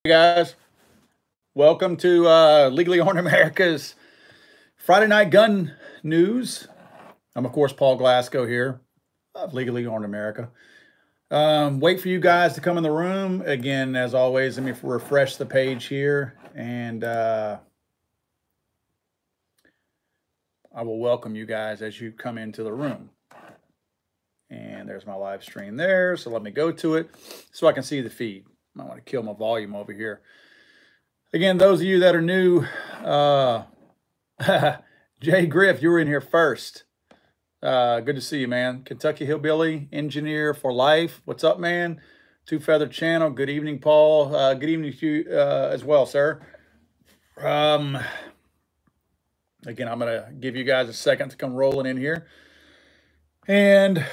Guys, welcome to Legally Armed America's Friday Night Gun News. I'm, of course, Paul Glasgow here of Legally Armed America. Wait for you guys to come in the room. Again, as always, let me refresh the page here, and I will welcome you guys as you come into the room. And there's my live stream there, so let me go to it so I can see the feed. I want to kill my volume over here. Again, those of you that are new, Jay Griff, you were in here first. Good to see you, man. Kentucky Hillbilly, Engineer for Life. What's up, man? Two Feather Channel. Good evening, Paul. Good evening to you as well, sir. Again, I'm going to give you guys a second to come rolling in here. And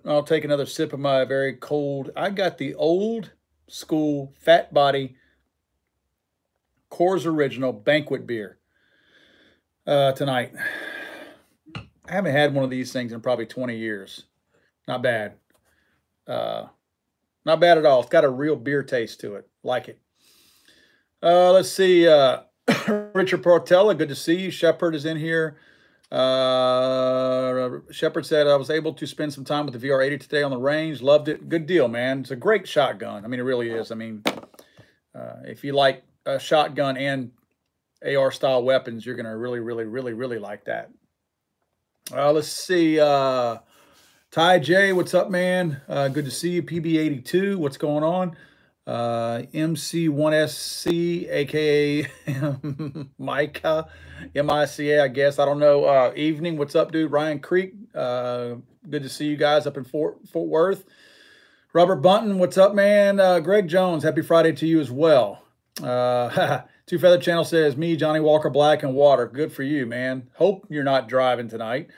I'll take another sip of my very cold. I got the old school Fat Body Coors Original Banquet beer tonight. I haven't had one of these things in probably 20 years. Not bad. Not bad at all. It's got a real beer taste to it. Like it. Let's see. Richard Portella, good to see you. Shepard is in here. Shepard said, I was able to spend some time with the VR80 today on the range. Loved it. Good deal, man. It's a great shotgun. I mean, it really is. I mean, if you like a shotgun and AR style weapons, you're going to really like that. Let's see. Ty J, what's up, man? Good to see you. PB82, what's going on? MC1SC, aka Micah, MICA, I guess. I don't know. Evening, what's up, dude? Ryan Creek, good to see you guys up in Fort Worth. Robert Bunton, what's up, man? Greg Jones, happy Friday to you as well. Two Feather Channel says, me, Johnny Walker Black, and water. Good for you, man. Hope you're not driving tonight.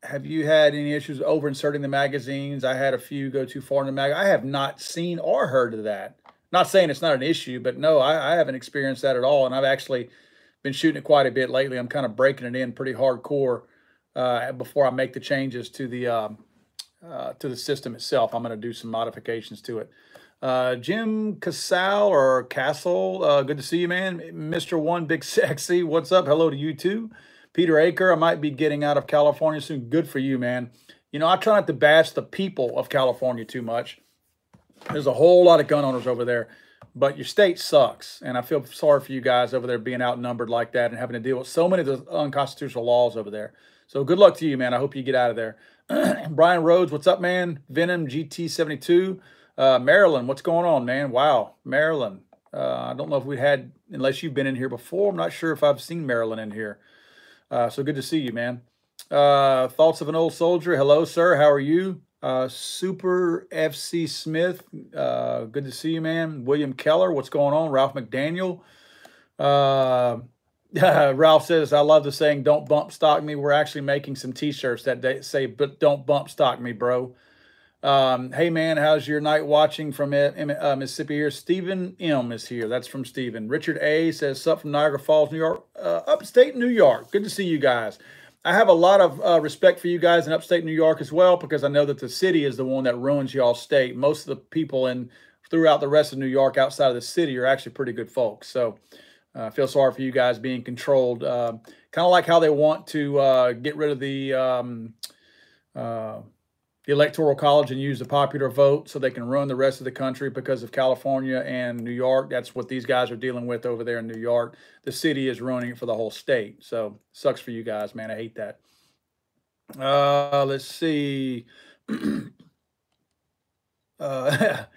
Have you had any issues over inserting the magazines? I had a few go too far in the mag. I have not seen or heard of that. Not saying it's not an issue, but no, I haven't experienced that at all. And I've actually been shooting it quite a bit lately. I'm kind of breaking it in pretty hardcore before I make the changes to the system itself. I'm going to do some modifications to it. Jim Casal or Castle, good to see you, man. Mr. One Big Sexy, what's up? Hello to you too. Peter Aker, I might be getting out of California soon. Good for you, man. You know, I try not to bash the people of California too much. There's a whole lot of gun owners over there, but your state sucks. And I feel sorry for you guys over there being outnumbered like that and having to deal with so many of the unconstitutional laws over there. So good luck to you, man. I hope you get out of there. Brian Rhodes, what's up, man? Venom GT72. Maryland, what's going on, man? Wow, Maryland. I don't know if we had, unless you've been in here before. I'm not sure if I've seen Maryland in here. So good to see you, man. Thoughts of an Old Soldier. Hello, sir. How are you? Super FC Smith. Good to see you, man. William Keller. What's going on? Ralph McDaniel. Ralph says, I love the saying, don't bump stock me. We're actually making some t-shirts that say, but don't bump stock me, bro. Hey, man, how's your night watching from Mississippi here? Stephen M is here. That's from Stephen. Richard A says, sup from Niagara Falls, New York, upstate New York. Good to see you guys. I have a lot of respect for you guys in upstate New York as well, because I know that the city is the one that ruins y'all's state. Most of the people throughout the rest of New York outside of the city are actually pretty good folks. So I feel sorry for you guys being controlled. Kind of like how they want to get rid of the Electoral College and use the popular vote so they can run the rest of the country because of California and New York. That's what these guys are dealing with over there in New York. The city is ruining it for the whole state. So sucks for you guys, man. I hate that. Let's see. Ty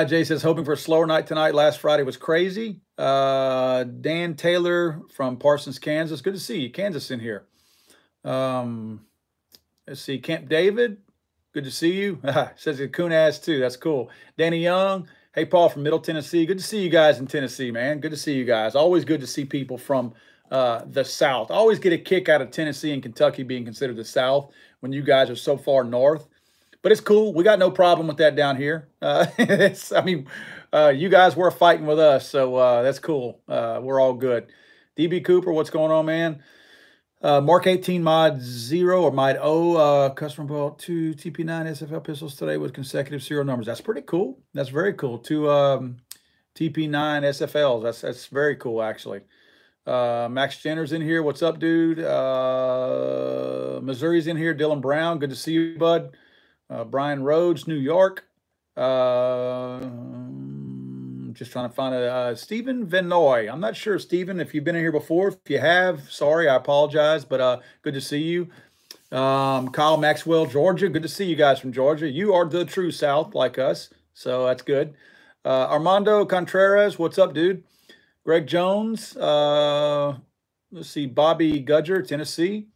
J says, hoping for a slower night tonight. Last Friday was crazy. Dan Taylor from Parsons, Kansas. Good to see you. Kansas in here. Let's see, Camp David, good to see you. Says it Kunaz too, that's cool. Danny Young, hey, Paul from Middle Tennessee. Good to see you guys in Tennessee, man. Good to see you guys. Always good to see people from the South. I always get a kick out of Tennessee and Kentucky being considered the South when you guys are so far north. But it's cool. We got no problem with that down here. You guys were fighting with us, so that's cool. We're all good. DB Cooper, what's going on, man? Mark 18 Mod 0 or Mod O, customer bought 2 TP9 SFL pistols today with consecutive serial numbers. That's pretty cool. That's very cool. 2 TP9 SFLs. That's very cool, actually. Max Jenner's in here. What's up, dude? Missouri's in here. Dylan Brown, good to see you, bud. Brian Rhodes, New York. Just trying to find a Stephen Venoy. I'm not sure, Stephen, if you've been in here before. If you have, sorry, I apologize, but good to see you. Kyle Maxwell, Georgia. Good to see you guys from Georgia. You are the true South, like us, so that's good. Armando Contreras, what's up, dude? Greg Jones. Let's see, Bobby Gudger, Tennessee.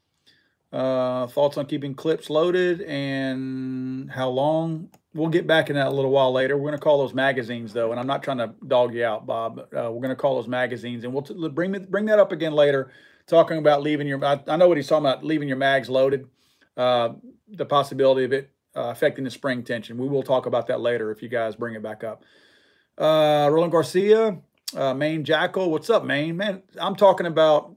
Thoughts on keeping clips loaded and how long? We'll get back in that a little while later. We're going to call those magazines, though, and I'm not trying to dog you out, Bob. We're going to call those magazines, and we'll bring that up again later, talking about leaving your. I know what he's talking about, leaving your mags loaded. The possibility of it affecting the spring tension. We will talk about that later if you guys bring it back up. Roland Garcia, Maine Jackal. What's up, Maine? Man, I'm talking about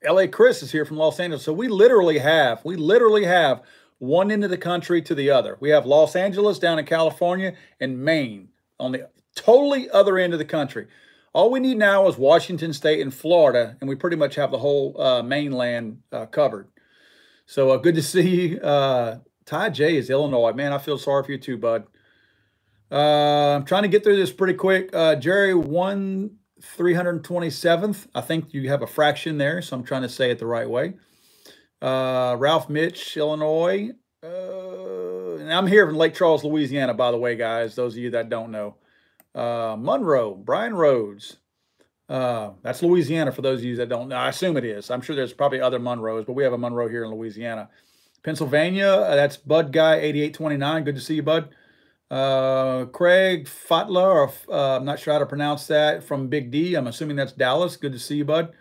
LA Chris is here from Los Angeles. So we literally have one end of the country to the other. We have Los Angeles down in California and Maine on the totally other end of the country. All we need now is Washington State and Florida, and we pretty much have the whole mainland covered. So good to see you. Ty J is Illinois. Man, I feel sorry for you too, bud. I'm trying to get through this pretty quick. Jerry 327th. I think you have a fraction there, so I'm trying to say it the right way. Ralph Mitch, Illinois. And I'm here from Lake Charles, Louisiana, by the way, guys, those of you that don't know. Monroe, Brian Rhodes. That's Louisiana for those of you that don't know. I assume it is. I'm sure there's probably other Monroes, but we have a Monroe here in Louisiana. Pennsylvania, that's Bud Guy 8829. Good to see you, Bud. Craig Fatla, I'm not sure how to pronounce that, from Big D. I'm assuming that's Dallas. Good to see you, bud.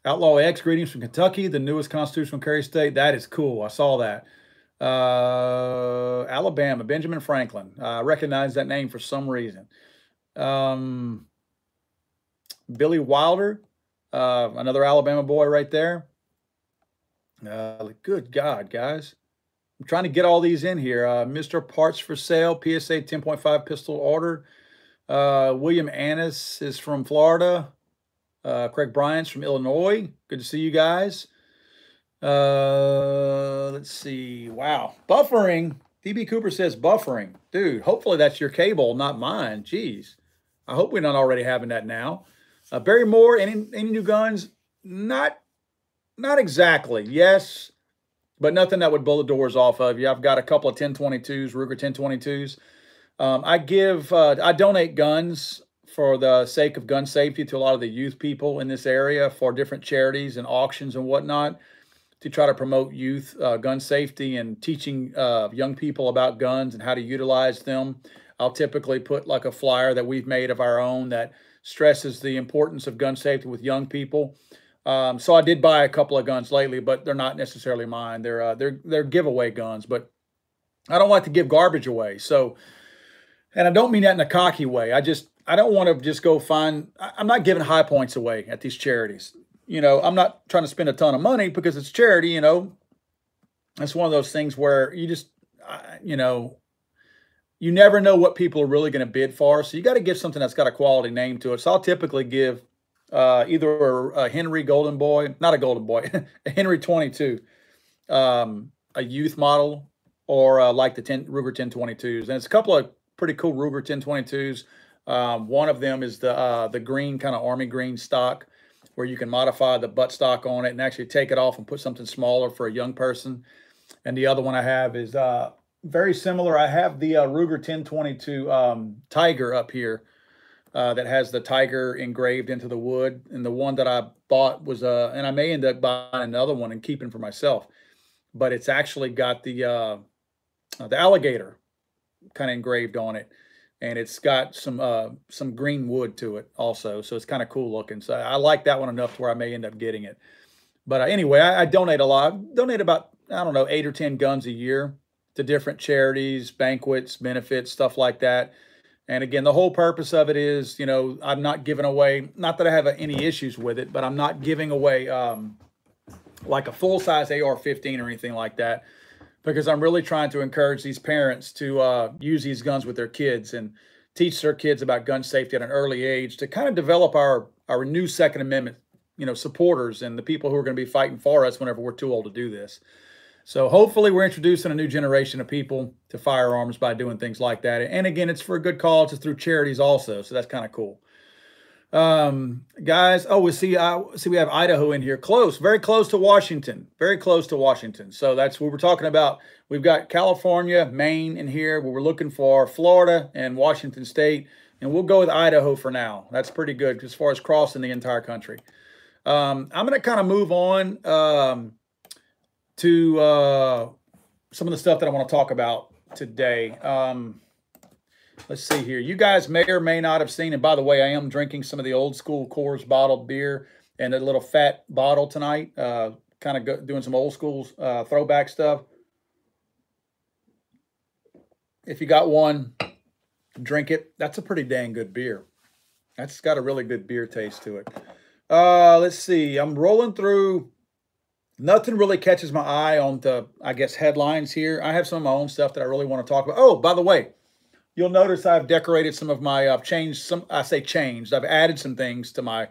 Outlaw X, greetings from Kentucky, the newest constitutional carry state. That is cool. I saw that. Alabama, Benjamin Franklin. I recognize that name for some reason. Billy Wilder, another Alabama boy right there. Good God, guys. I'm trying to get all these in here. Mr. Parts for Sale, PSA 10.5 pistol order. William Annis is from Florida. Craig Bryant's from Illinois. Good to see you guys. Let's see. Wow. Buffering. DB Cooper says buffering. Dude, hopefully that's your cable, not mine. Jeez. I hope we're not already having that now. Barry Moore, any new guns? Not exactly. Yes, but nothing that would blow the doors off of you. I've got a couple of 1022s, Ruger 1022s. I donate guns for the sake of gun safety to a lot of the youth people in this area for different charities and auctions and whatnot to try to promote youth gun safety and teaching young people about guns and how to utilize them. I'll typically put like a flyer that we've made of our own that stresses the importance of gun safety with young people. So I did buy a couple of guns lately, but they're not necessarily mine. They're giveaway guns, but I don't like to give garbage away. So, and I don't mean that in a cocky way. I don't want to just go find, I'm not giving high points away at these charities. You know, I'm not trying to spend a ton of money because it's charity, you know. It's one of those things where you just, you know, you never know what people are really going to bid for. So you got to give something that's got a quality name to it. So I'll typically give either a Henry Golden Boy, not a Golden Boy, a Henry 22, a youth model, or like the Ruger 1022s. And it's a couple of pretty cool Ruger 1022s. One of them is the green, kind of army green stock, where you can modify the buttstock on it and actually take it off and put something smaller for a young person. And the other one I have is very similar. I have the Ruger 1022 Tiger up here that has the tiger engraved into the wood. And the one that I bought was, and I may end up buying another one and keeping for myself, but it's actually got the alligator kind of engraved on it. And it's got some green wood to it also. So it's kind of cool looking. So I like that one enough to where I may end up getting it. But anyway, I donate a lot. I donate about, I don't know, 8 or 10 guns a year to different charities, banquets, benefits, stuff like that. And again, the whole purpose of it is, you know, I'm not giving away, not that I have any issues with it, but I'm not giving away like a full-size AR-15 or anything like that, because I'm really trying to encourage these parents to use these guns with their kids and teach their kids about gun safety at an early age to kind of develop our new Second Amendment, supporters and the people who are going to be fighting for us whenever we're too old to do this. So hopefully we're introducing a new generation of people to firearms by doing things like that. And again, it's for a good cause. It's through charities also, so that's kind of cool. Guys, oh, we see we have Idaho in here, close, very close to Washington, very close to Washington. So that's what we're talking about. We've got California, Maine in here. We're looking for Florida and Washington State, and we'll go with Idaho for now. That's pretty good as far as crossing the entire country. I'm going to kind of move on to some of the stuff that I want to talk about today. Let's see here. You guys may or may not have seen, and by the way, I am drinking some of the old school Coors bottled beer and a little fat bottle tonight, kind of doing some old school throwback stuff. If you got one, drink it. That's a pretty dang good beer. That's got a really good beer taste to it. Let's see. I'm rolling through. Nothing really catches my eye on the, I guess, headlines here. I have some of my own stuff that I really want to talk about. Oh, by the way, you'll notice I've decorated some of my, I've changed some, I say changed, I've added some things to my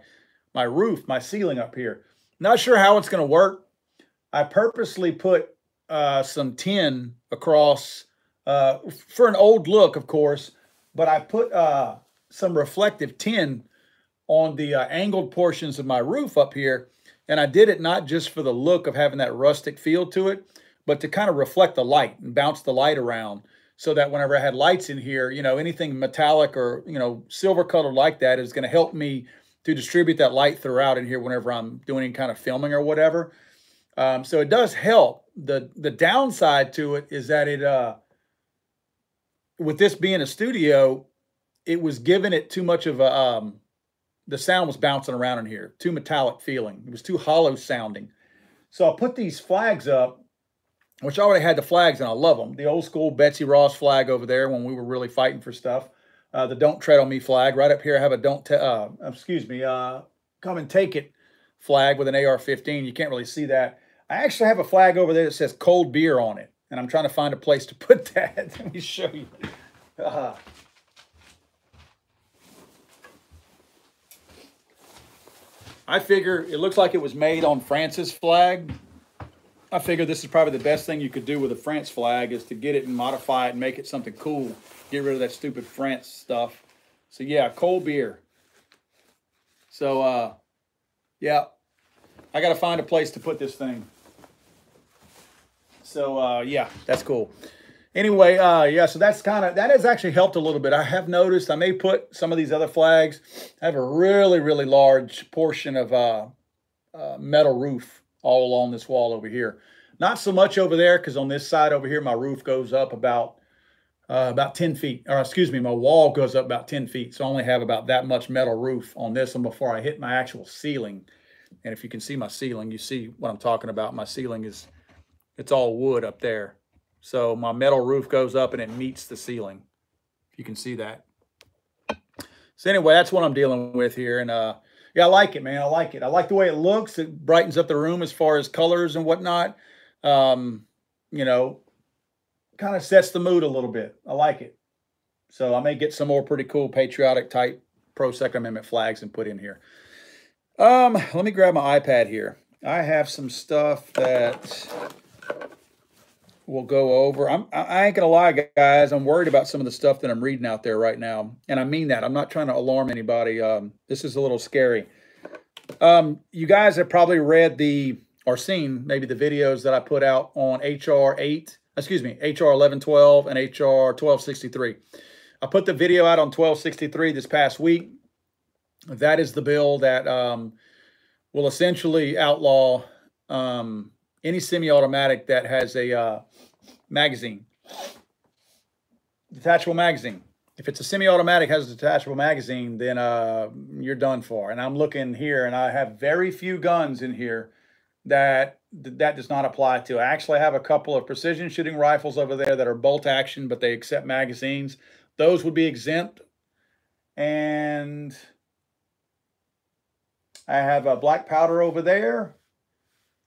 roof, my ceiling up here. Not sure how it's going to work. I purposely put some tin across for an old look, of course, but I put some reflective tin on the angled portions of my roof up here. And I did it not just for the look of having that rustic feel to it, but to kind of reflect the light and bounce the light around so that whenever I had lights in here, anything metallic or, silver colored like that is going to help me to distribute that light throughout in here whenever I'm doing any kind of filming or whatever. So it does help. The downside to it is that it, with this being a studio, it was giving it too much of a, the sound was bouncing around in here, too metallic feeling. It was too hollow sounding. So I put these flags up, which I already had the flags and I love them. The old school Betsy Ross flag over there when we were really fighting for stuff. The Don't Tread on Me flag. Right up here I have a Come and Take It flag with an AR-15. You can't really see that. I actually have a flag over there that says cold beer on it. And I'm trying to find a place to put that. Let me show you. I figure it looks like it was made on France's flag. I figure this is probably the best thing you could do with a France flag is to get it and modify it and make it something cool. Get rid of that stupid France stuff. So yeah, cold beer. So yeah, I got to find a place to put this thing. So yeah, that's cool. Anyway, yeah, so that has actually helped a little bit. I have noticed I may put some of these other flags. I have a really, really large portion of metal roof all along this wall over here. Not so much over there because on this side over here, my roof goes up about 10 feet. Or excuse me, my wall goes up about 10 feet. So I only have about that much metal roof on this one before I hit my actual ceiling. And if you can see my ceiling, you see what I'm talking about. My ceiling it's all wood up there. So my metal roof goes up and it meets the ceiling. If you can see that. So anyway, that's what I'm dealing with here. And yeah, I like it, man. I like it. I like the way it looks. It brightens up the room as far as colors and whatnot. Kind of sets the mood a little bit. I like it. So I may get some more pretty cool patriotic type pro Second Amendment flags and put in here. Let me grab my iPad here. I have some stuff that we'll go over. I ain't gonna lie, guys. I'm worried about some of the stuff that I'm reading out there right now, and I mean that. I'm not trying to alarm anybody. This is a little scary. You guys have probably read or seen maybe the videos that I put out on HR 1112 and HR 1263. I put the video out on 1263 this past week. That is the bill that will essentially outlaw any semi-automatic that has a magazine, detachable magazine. If it's a semi-automatic has a detachable magazine, then you're done for. And I'm looking here, and I have very few guns in here that does not apply to. I actually have a couple of precision shooting rifles over there that are bolt action, but they accept magazines. Those would be exempt. And I have a black powder over there.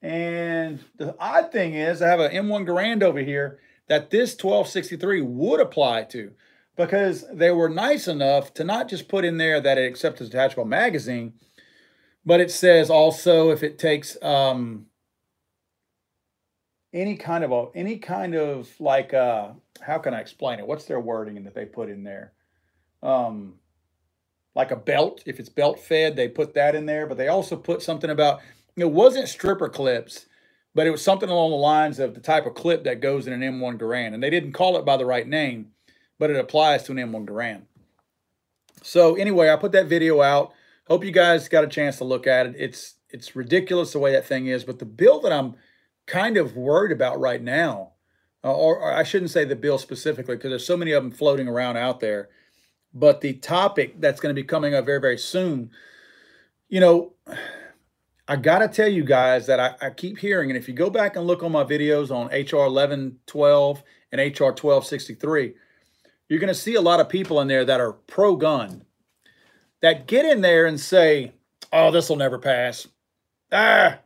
And the odd thing is, I have an M1 Garand over here that this 1263 would apply to, because they were nice enough to not just put in there that it accepts a detachable magazine, but it says also if it takes any kind of like how can I explain it? What's their wording that they put in there? Like a belt, if it's belt fed, they put that in there. But they also put something about, it wasn't stripper clips, but it was something along the lines of the type of clip that goes in an M1 Garand. And they didn't call it by the right name, but it applies to an M1 Garand. So anyway, I put that video out. Hope you guys got a chance to look at it. It's ridiculous the way that thing is. But the bill that I'm kind of worried about right now, or I shouldn't say the bill specifically, because there's so many of them floating around out there, but the topic that's going to be coming up very, very soon, you know, I got to tell you guys that I keep hearing, and if you go back and look on my videos on HR 1112 and HR 1263, you're going to see a lot of people in there that are pro-gun, that get in there and say, oh, this will never pass. The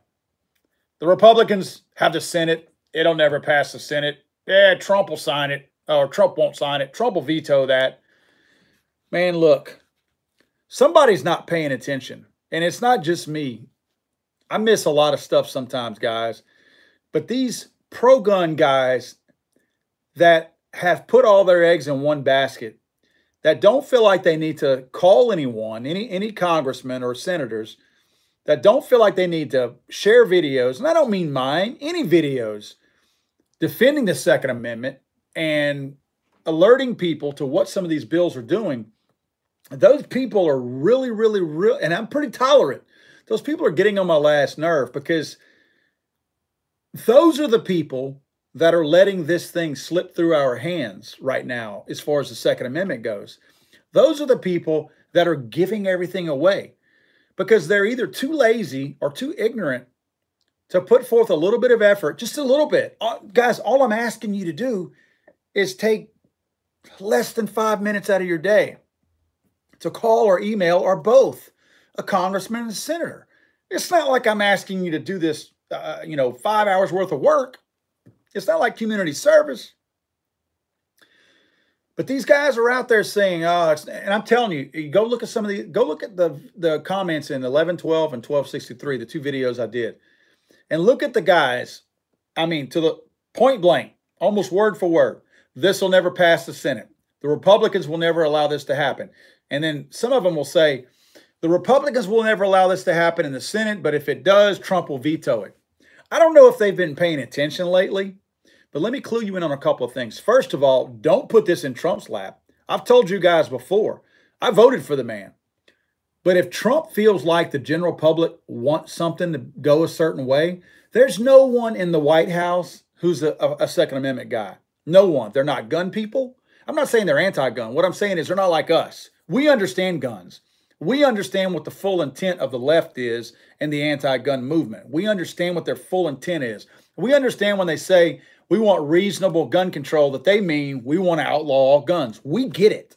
Republicans have the Senate. It'll never pass the Senate. Yeah, Trump will sign it, or Trump won't sign it. Trump will veto that. Man, look, somebody's not paying attention, and it's not just me. I miss a lot of stuff sometimes, guys, but these pro-gun guys that have put all their eggs in one basket, that don't feel like they need to call anyone, any congressmen or senators, that don't feel like they need to share videos, and I don't mean mine, any videos defending the Second Amendment and alerting people to what some of these bills are doing. Those people are really, and I'm pretty tolerant. Those people are getting on my last nerve, because those are the people that are letting this thing slip through our hands right now as far as the Second Amendment goes. Those are the people that are giving everything away, because they're either too lazy or too ignorant to put forth a little bit of effort, just a little bit. Guys, all I'm asking you to do is take less than 5 minutes out of your day to call or email or both a congressman and a senator. It's not like I'm asking you to do this, 5 hours worth of work. It's not like community service. But these guys are out there saying, and I'm telling you, go look at the comments in 1112 and 1263, the two videos I did, and look at the guys. I mean, to the point blank, almost word for word, this will never pass the Senate. The Republicans will never allow this to happen. And then some of them will say, the Republicans will never allow this to happen in the Senate, but if it does, Trump will veto it. I don't know if they've been paying attention lately, but let me clue you in on a couple of things. First of all, don't put this in Trump's lap. I've told you guys before, I voted for the man. But if Trump feels like the general public wants something to go a certain way, there's no one in the White House who's a Second Amendment guy. No one. They're not gun people. I'm not saying they're anti-gun. What I'm saying is they're not like us. We understand guns. We understand what the full intent of the left is and the anti-gun movement. We understand what their full intent is. We understand when they say we want reasonable gun control, that they mean we want to outlaw all guns. We get it.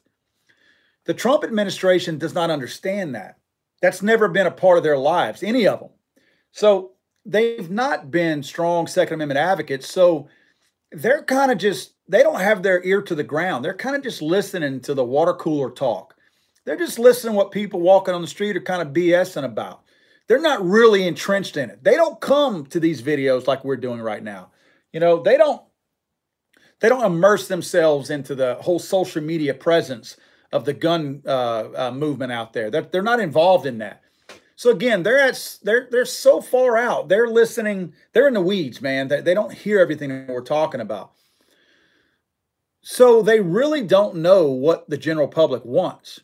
The Trump administration does not understand that. That's never been a part of their lives, any of them. So they've not been strong Second Amendment advocates. So they're kind of just, they don't have their ear to the ground. They're kind of just listening to the water cooler talk. They're just listening to what people walking on the street are kind of BSing about. They're not really entrenched in it. They don't come to these videos like we're doing right now. You know, they don't immerse themselves into the whole social media presence of the gun movement out there. They're not involved in that. So again, they're so far out. They're listening. They're in the weeds, man. They don't hear everything that we're talking about. So they really don't know what the general public wants.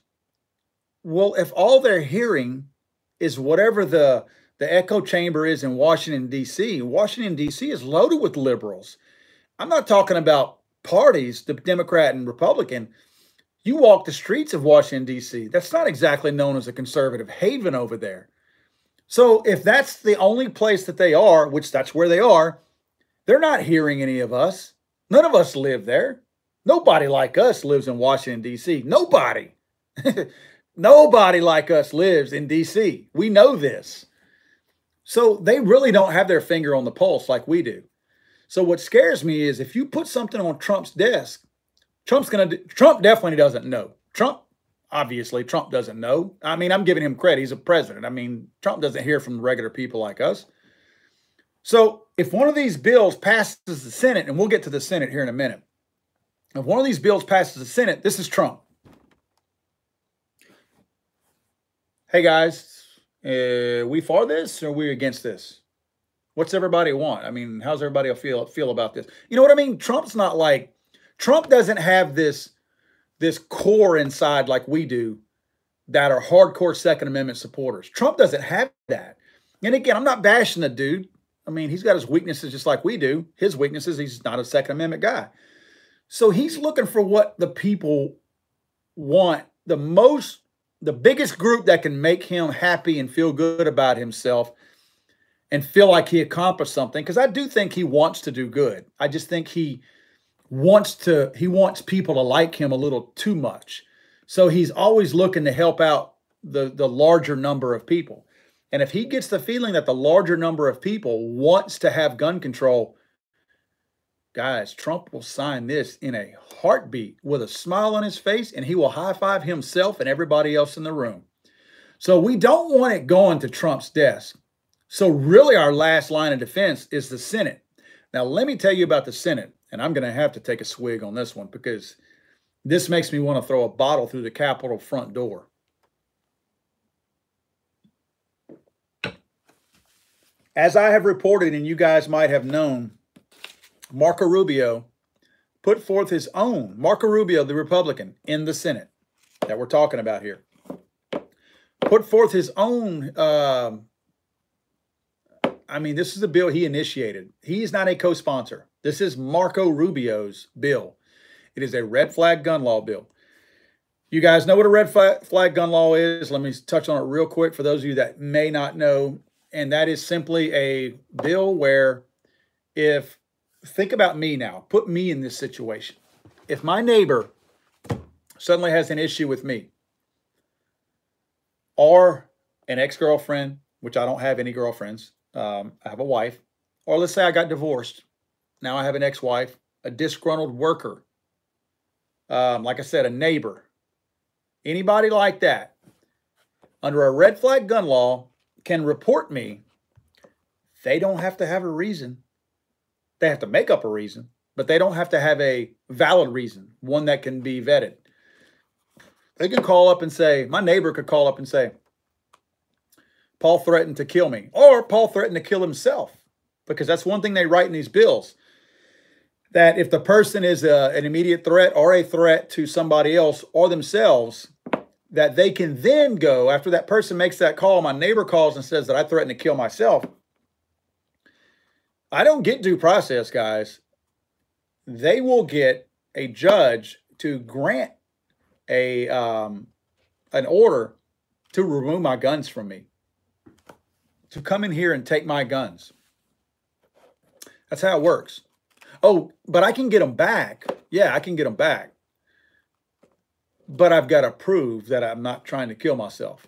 Well, if all they're hearing is whatever the echo chamber is in Washington, D.C., Washington, D.C. is loaded with liberals. I'm not talking about parties, the Democrat and Republican. You walk the streets of Washington, D.C., that's not exactly known as a conservative haven over there. So if that's the only place that they are, which that's where they are, they're not hearing any of us. None of us live there. Nobody like us lives in Washington, D.C. Nobody. Nobody like us lives in D.C. We know this. So they really don't have their finger on the pulse like we do. So what scares me is if you put something on Trump's desk, Trump definitely doesn't know. Trump doesn't know. I mean, I'm giving him credit. He's a president. I mean, Trump doesn't hear from regular people like us. So if one of these bills passes the Senate, and we'll get to the Senate here in a minute. If one of these bills passes the Senate, this is Trump. Hey guys, we for this or we against this? What's everybody want? I mean, how's everybody feel about this? You know what I mean? Trump doesn't have this core inside like we do that are hardcore Second Amendment supporters. Trump doesn't have that. And again, I'm not bashing the dude. I mean, he's got his weaknesses just like we do. His weaknesses, he's not a Second Amendment guy. So he's looking for what the people want the most, the biggest group that can make him happy and feel good about himself and feel like he accomplished something. Because I do think he wants to do good. I just think he wants people to like him a little too much. So he's always looking to help out the larger number of people. And if he gets the feeling that the larger number of people wants to have gun control, guys, Trump will sign this in a heartbeat with a smile on his face, and he will high-five himself and everybody else in the room. So we don't want it going to Trump's desk. So really our last line of defense is the Senate. Now, let me tell you about the Senate, and I'm going to have to take a swig on this one because this makes me want to throw a bottle through the Capitol front door. As I have reported, and you guys might have known, Marco Rubio put forth his own, Marco Rubio, the Republican in the Senate that we're talking about here, put forth his own, this is a bill he initiated. He is not a co-sponsor. This is Marco Rubio's bill. It is a red flag gun law bill. You guys know what a red flag gun law is. Let me touch on it real quick for those of you that may not know. And that is simply a bill where think about me now, put me in this situation. If my neighbor suddenly has an issue with me or an ex-girlfriend, which I don't have any girlfriends, I have a wife, or let's say I got divorced. Now I have an ex-wife, a disgruntled worker, like I said, a neighbor, anybody like that, under a red flag gun law, can report me. They don't have to have a reason. They have to make up a reason, but they don't have to have a valid reason, one that can be vetted. They can call up and say, my neighbor could call up and say, Paul threatened to kill me, or Paul threatened to kill himself, because that's one thing they write in these bills, that if the person is an immediate threat or a threat to somebody else or themselves, that they can then go, after that person makes that call, my neighbor calls and says that I threatened to kill myself. I don't get due process, guys. They will get a judge to grant an order to remove my guns from me, to come in here and take my guns. That's how it works. Oh, but I can get them back. Yeah, I can get them back. But I've got to prove that I'm not trying to kill myself.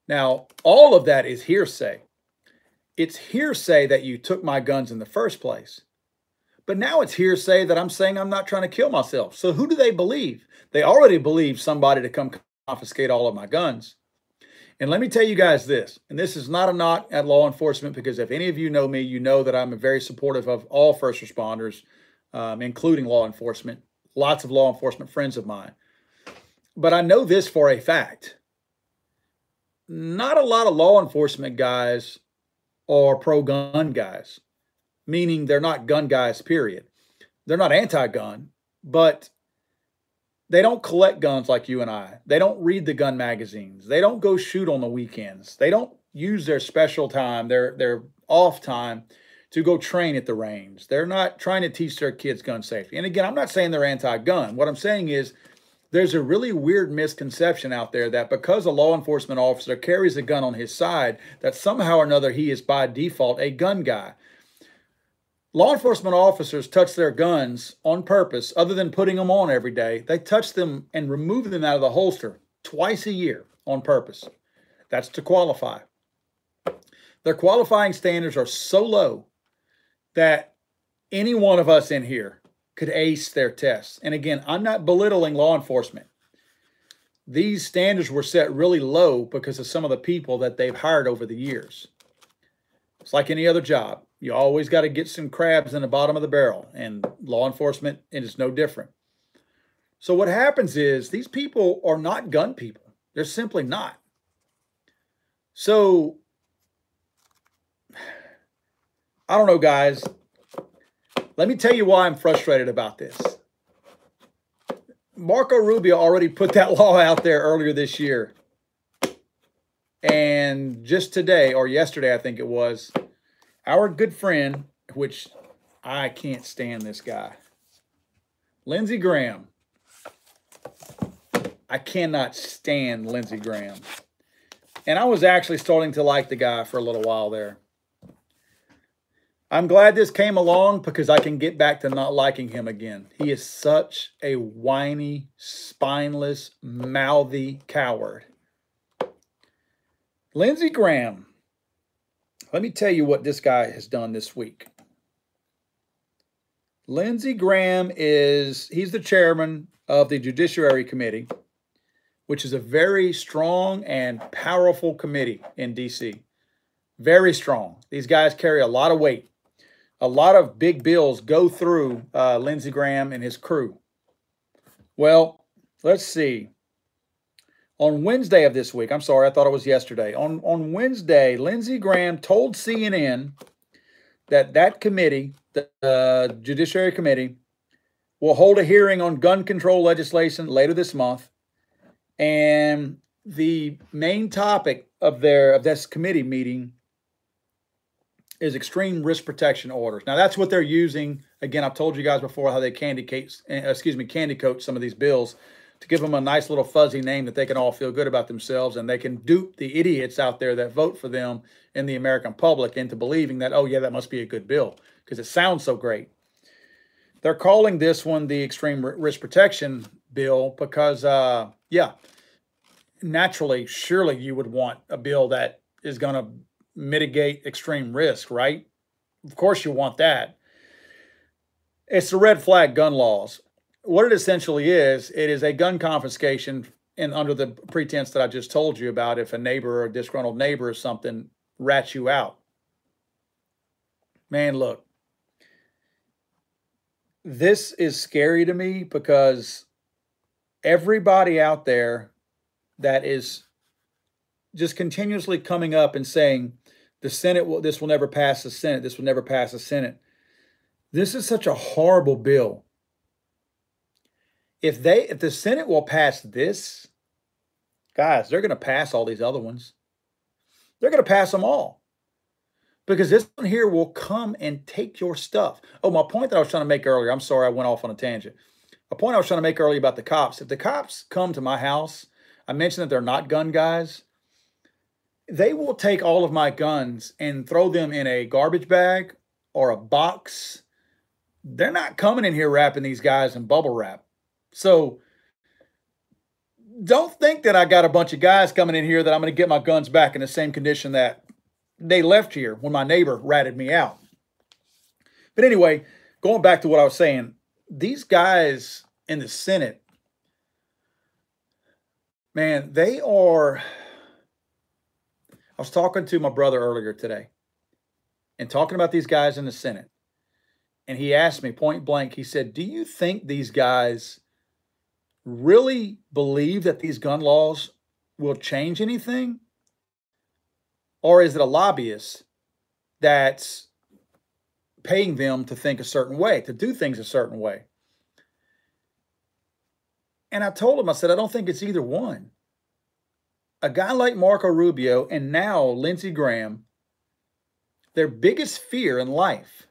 Now, all of that is hearsay. It's hearsay that you took my guns in the first place. But now it's hearsay that I'm saying I'm not trying to kill myself. So who do they believe? They already believe somebody to come confiscate all of my guns. And let me tell you guys this, and this is not a knock at law enforcement, because if any of you know me, you know that I'm very supportive of all first responders, including law enforcement, lots of law enforcement friends of mine. But I know this for a fact. Not a lot of law enforcement guys are pro-gun guys, meaning they're not gun guys, period. They're not anti-gun, but they don't collect guns like you and I. They don't read the gun magazines. They don't go shoot on the weekends. They don't use their special time, their off time, to go train at the range. They're not trying to teach their kids gun safety. And again, I'm not saying they're anti-gun. What I'm saying is there's a really weird misconception out there that because a law enforcement officer carries a gun on his side, that somehow or another he is by default a gun guy. Law enforcement officers touch their guns on purpose, other than putting them on every day. They touch them and remove them out of the holster twice a year on purpose. That's to qualify. Their qualifying standards are so low that any one of us in here could ace their tests. And again, I'm not belittling law enforcement. These standards were set really low because of some of the people that they've hired over the years. It's like any other job. You always got to get some crabs in the bottom of the barrel, and law enforcement, it is no different. So what happens is these people are not gun people. They're simply not. So, I don't know, guys. Let me tell you why I'm frustrated about this. Marco Rubio already put that law out there earlier this year. And just today, or yesterday, I think it was, our good friend, which I can't stand this guy, Lindsey Graham. I cannot stand Lindsey Graham. And I was actually starting to like the guy for a little while there. I'm glad this came along because I can get back to not liking him again. He is such a whiny, spineless, mouthy coward. Lindsey Graham. Let me tell you what this guy has done this week. Lindsey Graham he's the chairman of the Judiciary Committee, which is a very strong and powerful committee in D.C. Very strong. These guys carry a lot of weight. A lot of big bills go through Lindsey Graham and his crew. Well, let's see. On Wednesday of this week, I'm sorry, I thought it was yesterday. On Wednesday, Lindsey Graham told CNN that committee, the Judiciary Committee, will hold a hearing on gun control legislation later this month. And the main topic of this committee meeting is extreme risk protection orders. Now, that's what they're using. Again, I've told you guys before how they candy coat some of these bills to give them a nice little fuzzy name that they can all feel good about themselves, and they can dupe the idiots out there that vote for them in the American public into believing that, oh, yeah, that must be a good bill because it sounds so great. They're calling this one the extreme risk protection bill because, yeah, naturally, surely you would want a bill that is going to mitigate extreme risk, right? Of course you want that. It's the red flag gun laws. What it essentially is, it is a gun confiscation and under the pretense that I just told you about if a neighbor or a disgruntled neighbor or something rats you out. Man, look, this is scary to me because everybody out there that is just continuously coming up and saying the Senate this will never pass the Senate, this will never pass the Senate. This is such a horrible bill. If the Senate will pass this, guys, they're going to pass all these other ones. They're going to pass them all. Because this one here will come and take your stuff. Oh, my point that I was trying to make earlier, I'm sorry I went off on a tangent. A point I was trying to make earlier about the cops. If the cops come to my house, I mentioned that they're not gun guys. They will take all of my guns and throw them in a garbage bag or a box. They're not coming in here wrapping these guys in bubble wrap. So don't think that I got a bunch of guys coming in here that I'm going to get my guns back in the same condition that they left here when my neighbor ratted me out. But anyway, going back to what I was saying, these guys in the Senate, man, they are... I was talking to my brother earlier today and talking about these guys in the Senate. And he asked me point blank, he said, do you think these guys really believe that these gun laws will change anything? Or is it a lobbyist that's paying them to think a certain way, to do things a certain way? And I told him, I said, I don't think it's either one. A guy like Marco Rubio and now Lindsey Graham, their biggest fear in life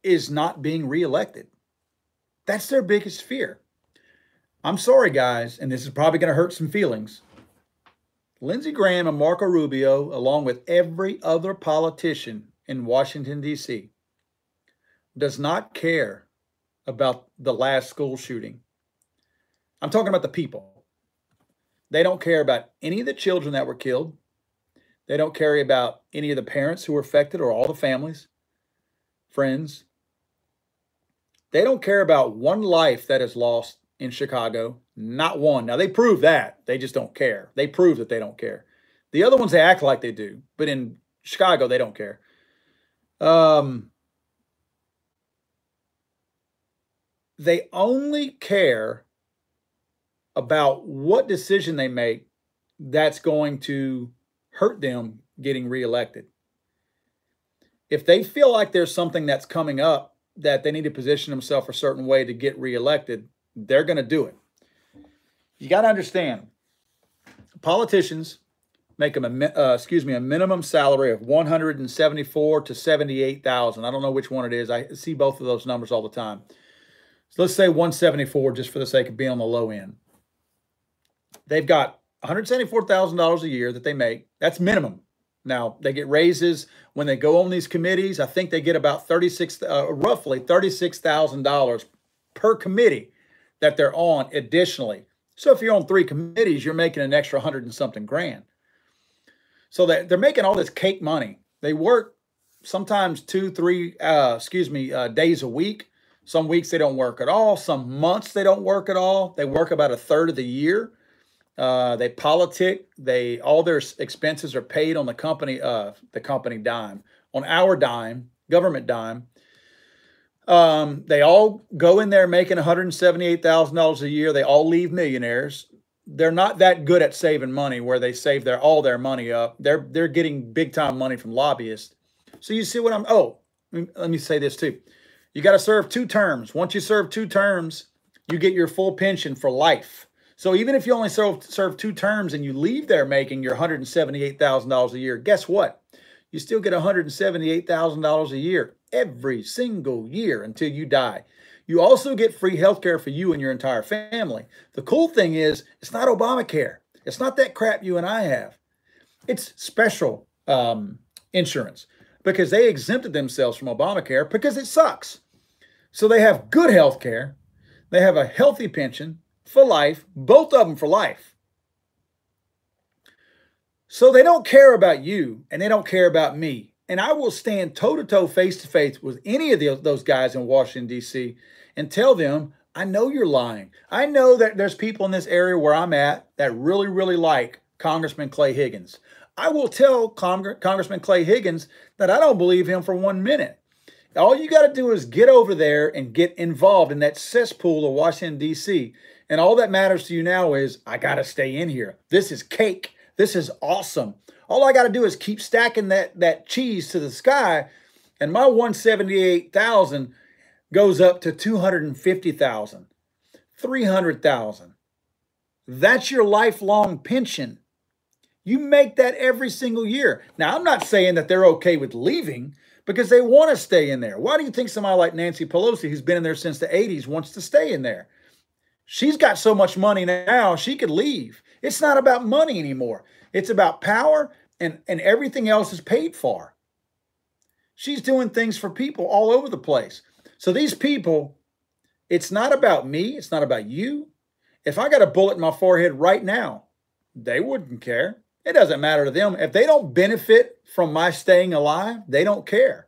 is not being reelected. That's their biggest fear. I'm sorry, guys, and this is probably going to hurt some feelings. Lindsey Graham and Marco Rubio, along with every other politician in Washington, D.C., does not care about the last school shooting. I'm talking about the people. They don't care about any of the children that were killed. They don't care about any of the parents who were affected or all the families, friends. They don't care about one life that is lost in Chicago. Not one. Now, they prove that. They just don't care. They prove that they don't care. The other ones, they act like they do. But in Chicago, they don't care. They only care about what decision they make that's going to hurt them getting reelected. If they feel like there's something that's coming up that they need to position themselves a certain way to get reelected, they're going to do it. You got to understand, politicians make a minimum salary of $174,000 to $78,000. I don't know which one it is. I see both of those numbers all the time. So let's say 174 just for the sake of being on the low end. They've got $174,000 a year that they make. That's minimum. Now, they get raises when they go on these committees. I think they get about roughly $36,000 per committee that they're on additionally. So if you're on 3 committees, you're making an extra 100 and something grand. So they're making all this cake money. They work sometimes 2-3 days a week. Some weeks they don't work at all. Some months they don't work at all. They work about a third of the year. They politic. All their expenses are paid on the company dime, on our dime, government dime. They all go in there making $178,000 a year. They all leave millionaires. They're not that good at saving money where they save all their money up. They're getting big time money from lobbyists. So you see what let me say this too. You got to serve 2 terms. Once you serve 2 terms, you get your full pension for life. So even if you only serve 2 terms and you leave there making your $178,000 a year, guess what? You still get $178,000 a year every single year until you die. You also get free health care for you and your entire family. The cool thing is, it's not Obamacare. It's not that crap you and I have. It's special insurance because they exempted themselves from Obamacare because it sucks. So they have good health care. They have a healthy pension for life, both of them for life. So they don't care about you and they don't care about me. And I will stand toe-to-toe, face-to-face with any of those guys in Washington, D.C. and tell them, I know you're lying. I know that there's people in this area where I'm at that really, really like Congressman Clay Higgins. I will tell Congressman Clay Higgins that I don't believe him for 1 minute. All you got to do is get over there and get involved in that cesspool of Washington, D.C. And all that matters to you now is, I got to stay in here. This is cake. This is awesome. All I got to do is keep stacking that cheese to the sky, and my 178,000 goes up to 250,000, 300,000. That's your lifelong pension. You make that every single year. Now, I'm not saying that they're okay with leaving because they want to stay in there. Why do you think somebody like Nancy Pelosi, who's been in there since the 80s, wants to stay in there? She's got so much money now, she could leave. It's not about money anymore. It's about power, and everything else is paid for. She's doing things for people all over the place. So these people, it's not about me. It's not about you. If I got a bullet in my forehead right now, they wouldn't care. It doesn't matter to them. If they don't benefit from my staying alive, they don't care.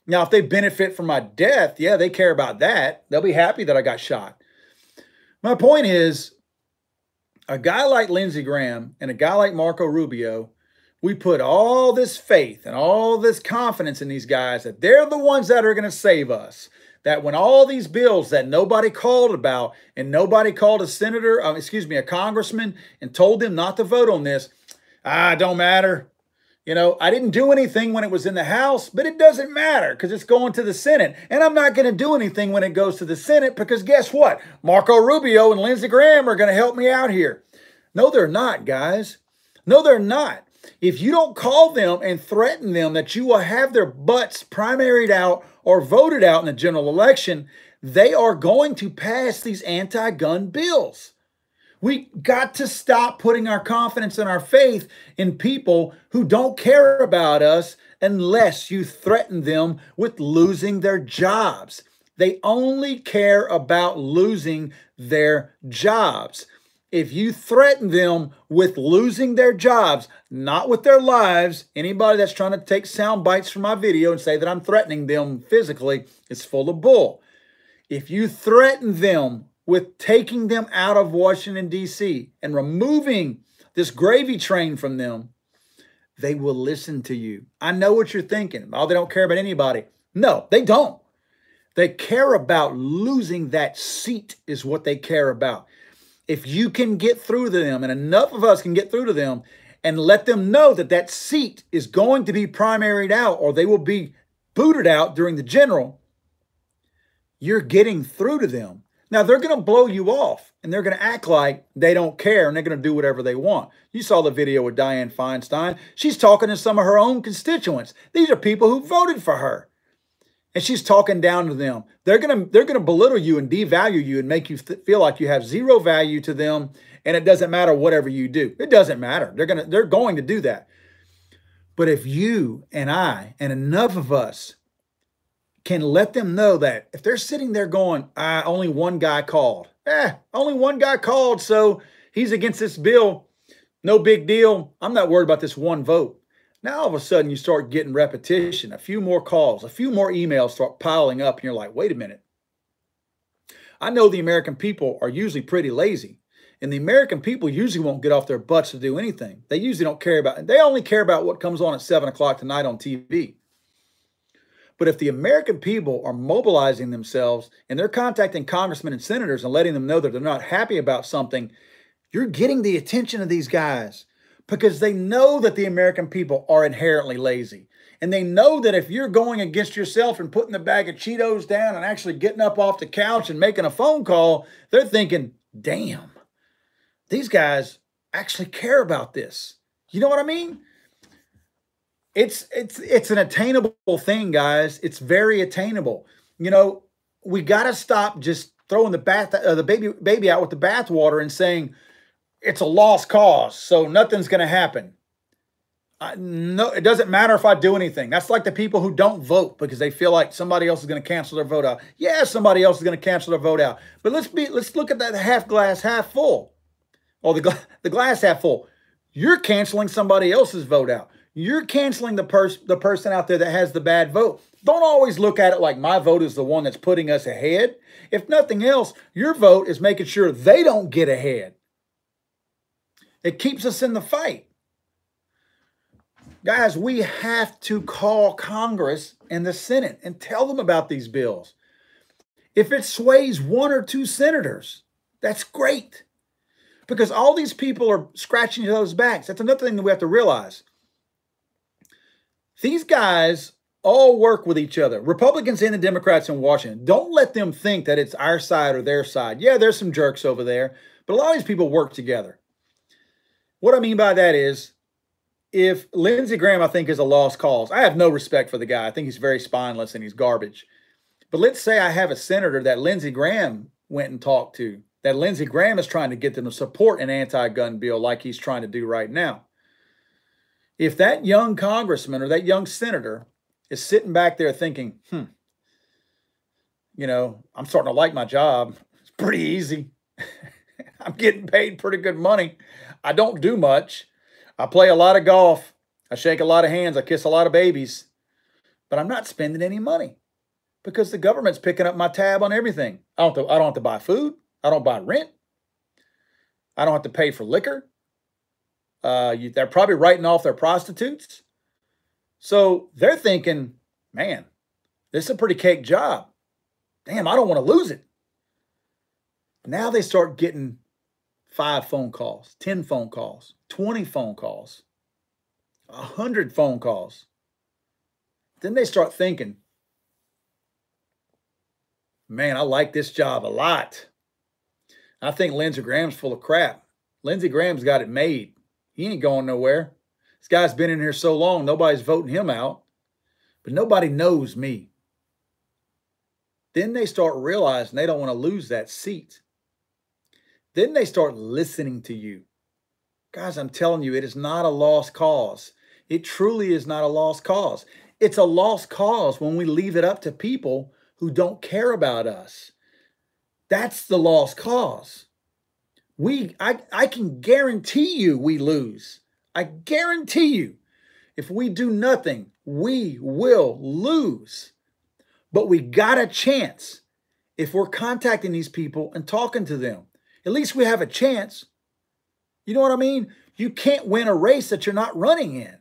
Now, if they benefit from my death, yeah, they care about that. They'll be happy that I got shot. My point is, a guy like Lindsey Graham and a guy like Marco Rubio, we put all this faith and all this confidence in these guys that they're the ones that are going to save us. That when all these bills that nobody called about and nobody called a congressman and told them not to vote on this, don't matter. You know, I didn't do anything when it was in the House, but it doesn't matter because it's going to the Senate. And I'm not going to do anything when it goes to the Senate because guess what? Marco Rubio and Lindsey Graham are going to help me out here. No, they're not, guys. No, they're not. If you don't call them and threaten them that you will have their butts primaried out or voted out in the general election, they are going to pass these anti-gun bills. We got to stop putting our confidence and our faith in people who don't care about us unless you threaten them with losing their jobs. They only care about losing their jobs. If you threaten them with losing their jobs, not with their lives, anybody that's trying to take sound bites from my video and say that I'm threatening them physically is full of bull. If you threaten them with taking them out of Washington, D.C. and removing this gravy train from them, they will listen to you. I know what you're thinking. Oh, they don't care about anybody. No, they don't. They care about losing that seat is what they care about. If you can get through to them, and enough of us can get through to them and let them know that that seat is going to be primaried out or they will be booted out during the general, you're getting through to them. Now, they're going to blow you off and they're going to act like they don't care and they're going to do whatever they want. You saw the video with Dianne Feinstein. She's talking to some of her own constituents. These are people who voted for her. And she's talking down to them. They're gonna belittle you and devalue you and make you feel like you have zero value to them, and it doesn't matter whatever you do. It doesn't matter. They're going to do that. But if you and I and enough of us can let them know that if they're sitting there going, only one guy called. Only one guy called, so he's against this bill. No big deal. I'm not worried about this one vote. Now, all of a sudden, you start getting repetition, a few more calls, a few more emails start piling up, and you're like, wait a minute. I know the American people are usually pretty lazy, and the American people usually won't get off their butts to do anything. They usually don't care about it. They only care about what comes on at 7 o'clock tonight on TV. But if the American people are mobilizing themselves and they're contacting congressmen and senators and letting them know that they're not happy about something, you're getting the attention of these guys. Because they know that the American people are inherently lazy. And they know that if you're going against yourself and putting the bag of Cheetos down and actually getting up off the couch and making a phone call, they're thinking, damn, these guys actually care about this. You know what I mean? It's an attainable thing, guys. It's very attainable. You know, we got to stop just throwing the baby out with the bathwater and saying, it's a lost cause, so nothing's going to happen. No, it doesn't matter if I do anything. That's like the people who don't vote because they feel like somebody else is going to cancel their vote out. Yeah, somebody else is going to cancel their vote out. But let's look at that half glass half full, or the glass half full. You're canceling somebody else's vote out. You're canceling the person out there that has the bad vote. Don't always look at it like my vote is the one that's putting us ahead. If nothing else, your vote is making sure they don't get ahead. It keeps us in the fight. Guys, we have to call Congress and the Senate and tell them about these bills. If it sways one or two senators, that's great. Because all these people are scratching each other's backs. That's another thing that we have to realize. These guys all work with each other. Republicans and the Democrats in Washington. Don't let them think that it's our side or their side. Yeah, there's some jerks over there, but a lot of these people work together. What I mean by that is, if Lindsey Graham, I think, is a lost cause, I have no respect for the guy. I think he's very spineless and he's garbage. But let's say I have a senator that Lindsey Graham went and talked to, that Lindsey Graham is trying to get them to support an anti-gun bill like he's trying to do right now. If that young congressman or that young senator is sitting back there thinking, you know, I'm starting to like my job. It's pretty easy. I'm getting paid pretty good money. I don't do much. I play a lot of golf. I shake a lot of hands. I kiss a lot of babies. But I'm not spending any money because the government's picking up my tab on everything. I don't have to buy food. I don't buy rent. I don't have to pay for liquor. They're probably writing off their prostitutes. So they're thinking, man, this is a pretty cake job. Damn, I don't want to lose it. Now they start getting 5 phone calls, 10 phone calls, 20 phone calls, 100 phone calls. Then they start thinking, man, I like this job a lot. I think Lindsey Graham's full of crap. Lindsey Graham's got it made. He ain't going nowhere. This guy's been in here so long, nobody's voting him out. But nobody knows me. Then they start realizing they don't want to lose that seat. Then they start listening to you. Guys, I'm telling you, it is not a lost cause. It truly is not a lost cause. It's a lost cause when we leave it up to people who don't care about us. That's the lost cause. I can guarantee you we lose. I guarantee you, if we do nothing, we will lose. But we got a chance if we're contacting these people and talking to them. At least we have a chance. You know what I mean? You can't win a race that you're not running in.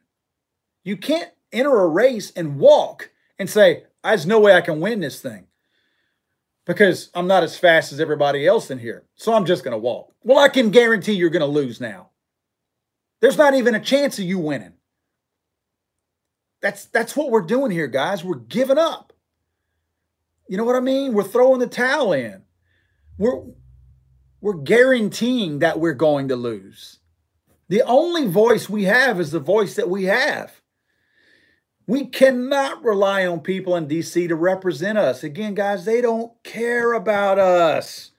You can't enter a race and walk and say, there's no way I can win this thing because I'm not as fast as everybody else in here. So I'm just going to walk. Well, I can guarantee you're going to lose now. There's not even a chance of you winning. That's what we're doing here, guys. We're giving up. You know what I mean? We're throwing the towel in. We're guaranteeing that we're going to lose. The only voice we have is the voice that we have. We cannot rely on people in DC to represent us. Again, guys, they don't care about us.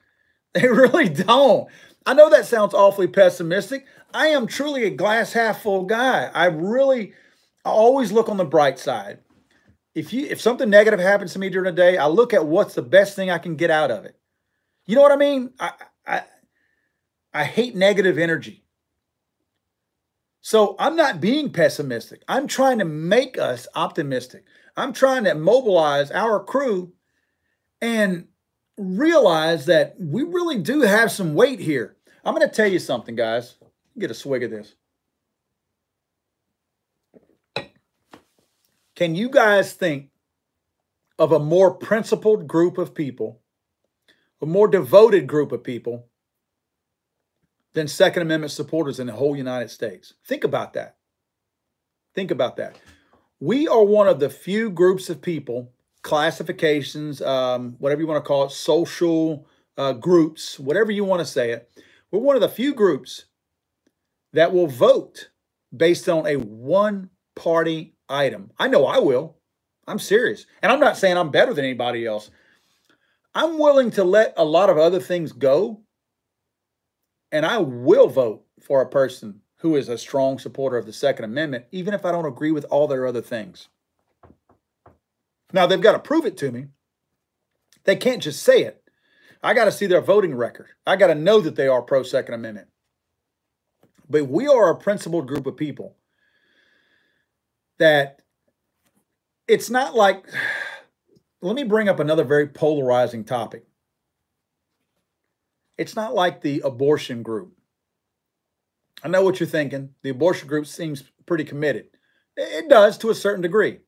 They really don't. I know that sounds awfully pessimistic. I am truly a glass half full guy. I always look on the bright side. If something negative happens to me during the day, I look at what's the best thing I can get out of it. You know what I mean? I hate negative energy. So I'm not being pessimistic. I'm trying to make us optimistic. I'm trying to mobilize our crew and realize that we really do have some weight here. I'm going to tell you something, guys. Get a swig of this. Can you guys think of a more principled group of people, a more devoted group of people than Second Amendment supporters in the whole United States? Think about that. Think about that. We are one of the few groups of people, classifications, whatever you want to call it, social groups, whatever you want to say it. We're one of the few groups that will vote based on a one-party item. I know I will. I'm serious. And I'm not saying I'm better than anybody else. I'm willing to let a lot of other things go, and I will vote for a person who is a strong supporter of the Second Amendment, even if I don't agree with all their other things. Now, they've got to prove it to me. They can't just say it. I got to see their voting record. I got to know that they are pro-Second Amendment. But we are a principled group of people that it's not like, let me bring up another very polarizing topic. It's not like the abortion group. I know what you're thinking. The abortion group seems pretty committed. It does to a certain degree.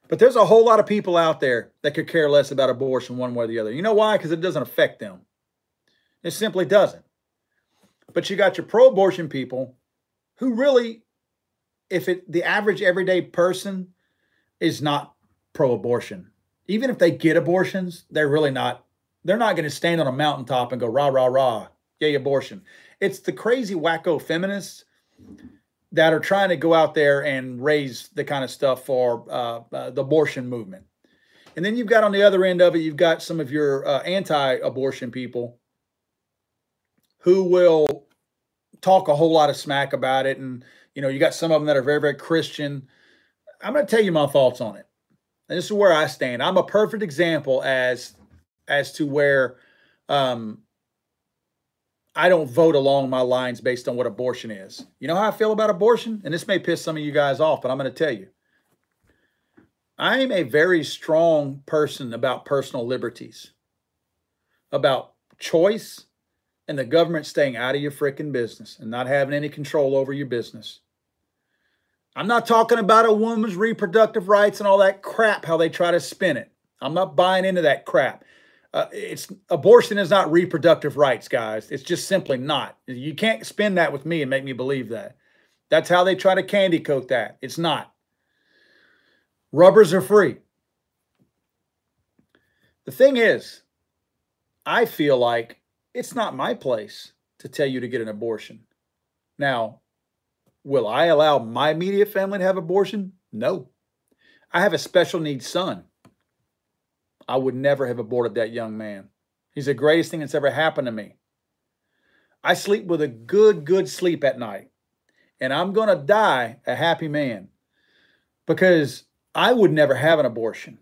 But there's a whole lot of people out there that could care less about abortion one way or the other. You know why? Because it doesn't affect them. It simply doesn't. But you got your pro-abortion people who really, the average everyday person is not pro-abortion. Even if they get abortions, they're not going to stand on a mountaintop and go, rah, rah, rah, yay, abortion. It's the crazy wacko feminists that are trying to go out there and raise the kind of stuff for the abortion movement. And then you've got on the other end of it, you've got some of your anti-abortion people who will talk a whole lot of smack about it. And, you got some of them that are very, very Christian. I'm going to tell you my thoughts on it. And this is where I stand. I'm a perfect example as to where I don't vote along my lines based on what abortion is. You know how I feel about abortion? And this may piss some of you guys off, but I'm going to tell you. I'm a very strong person about personal liberties, about choice, and the government staying out of your freaking business and not having any control over your business. I'm not talking about a woman's reproductive rights and all that crap, how they try to spin it. I'm not buying into that crap. Abortion is not reproductive rights, guys. It's just simply not. You can't spin that with me and make me believe that. That's how they try to candy coat that. It's not. Rubbers are free. The thing is, I feel like it's not my place to tell you to get an abortion. Now, will I allow my immediate family to have abortion? No. I have a special needs son. I would never have aborted that young man. He's the greatest thing that's ever happened to me. I sleep with a good sleep at night. And I'm going to die a happy man because I would never have an abortion.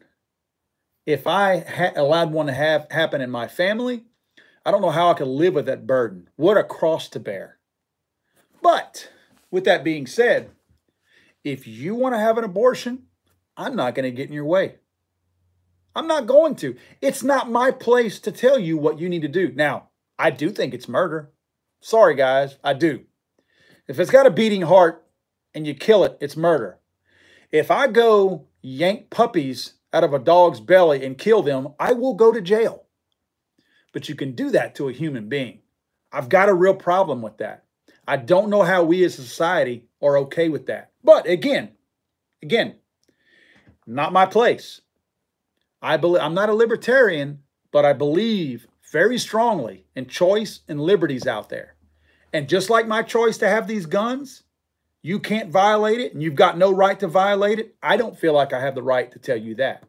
If I allowed one to happen in my family, I don't know how I could live with that burden. What a cross to bear. But with that being said, if you want to have an abortion, I'm not going to get in your way. I'm not going to. It's not my place to tell you what you need to do. Now, I do think it's murder. Sorry, guys, I do. If it's got a beating heart and you kill it, it's murder. If I go yank puppies out of a dog's belly and kill them, I will go to jail. But you can do that to a human being. I've got a real problem with that. I don't know how we as a society are okay with that. But again, not my place. I'm not a libertarian, but I believe very strongly in choice and liberties out there. And just like my choice to have these guns, you can't violate it and you've got no right to violate it. I don't feel like I have the right to tell you that.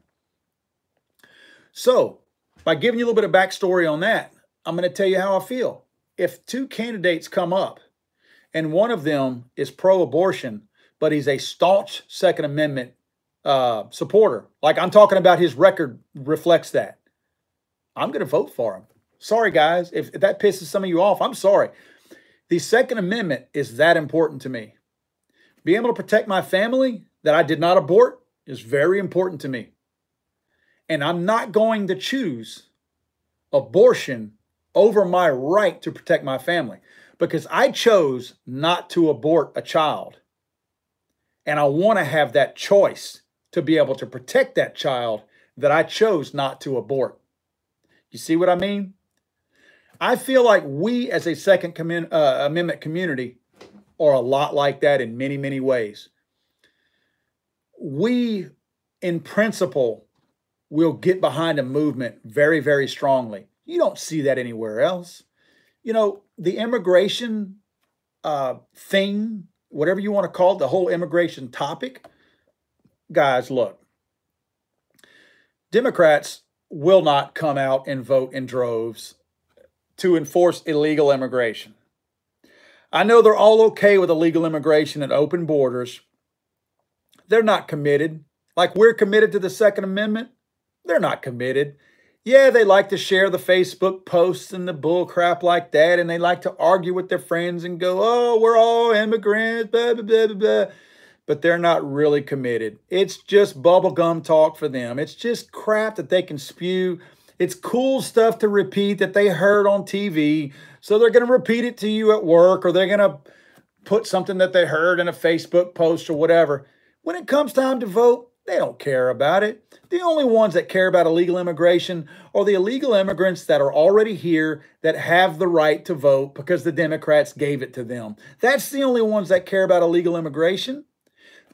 So, by giving you a little bit of backstory on that, I'm going to tell you how I feel. If two candidates come up and one of them is pro-abortion, but he's a staunch Second Amendment supporter, like I'm talking about his record reflects that, I'm going to vote for him. Sorry, guys. If that pisses some of you off, I'm sorry. The Second Amendment is that important to me. Being able to protect my family that I did not abort is very important to me. And I'm not going to choose abortion over my right to protect my family because I chose not to abort a child. And I want to have that choice to be able to protect that child that I chose not to abort. You see what I mean? I feel like we as a Second Amendment community are a lot like that in many, many ways. We, in principle, will get behind a movement very, very strongly. You don't see that anywhere else. You know, the immigration thing, whatever you want to call it, the whole immigration topic, guys, look, Democrats will not come out and vote in droves to enforce illegal immigration. I know they're all okay with illegal immigration and open borders. They're not committed. Like we're committed to the Second Amendment. They're not committed. Yeah, they like to share the Facebook posts and the bull crap like that, and they like to argue with their friends and go, oh, we're all immigrants, blah, blah, blah, blah, blah. But they're not really committed. It's just bubblegum talk for them. It's just crap that they can spew. It's cool stuff to repeat that they heard on TV. So they're going to repeat it to you at work, or they're going to put something that they heard in a Facebook post or whatever. When it comes time to vote, they don't care about it. The only ones that care about illegal immigration are the illegal immigrants that are already here that have the right to vote because the Democrats gave it to them. That's the only ones that care about illegal immigration.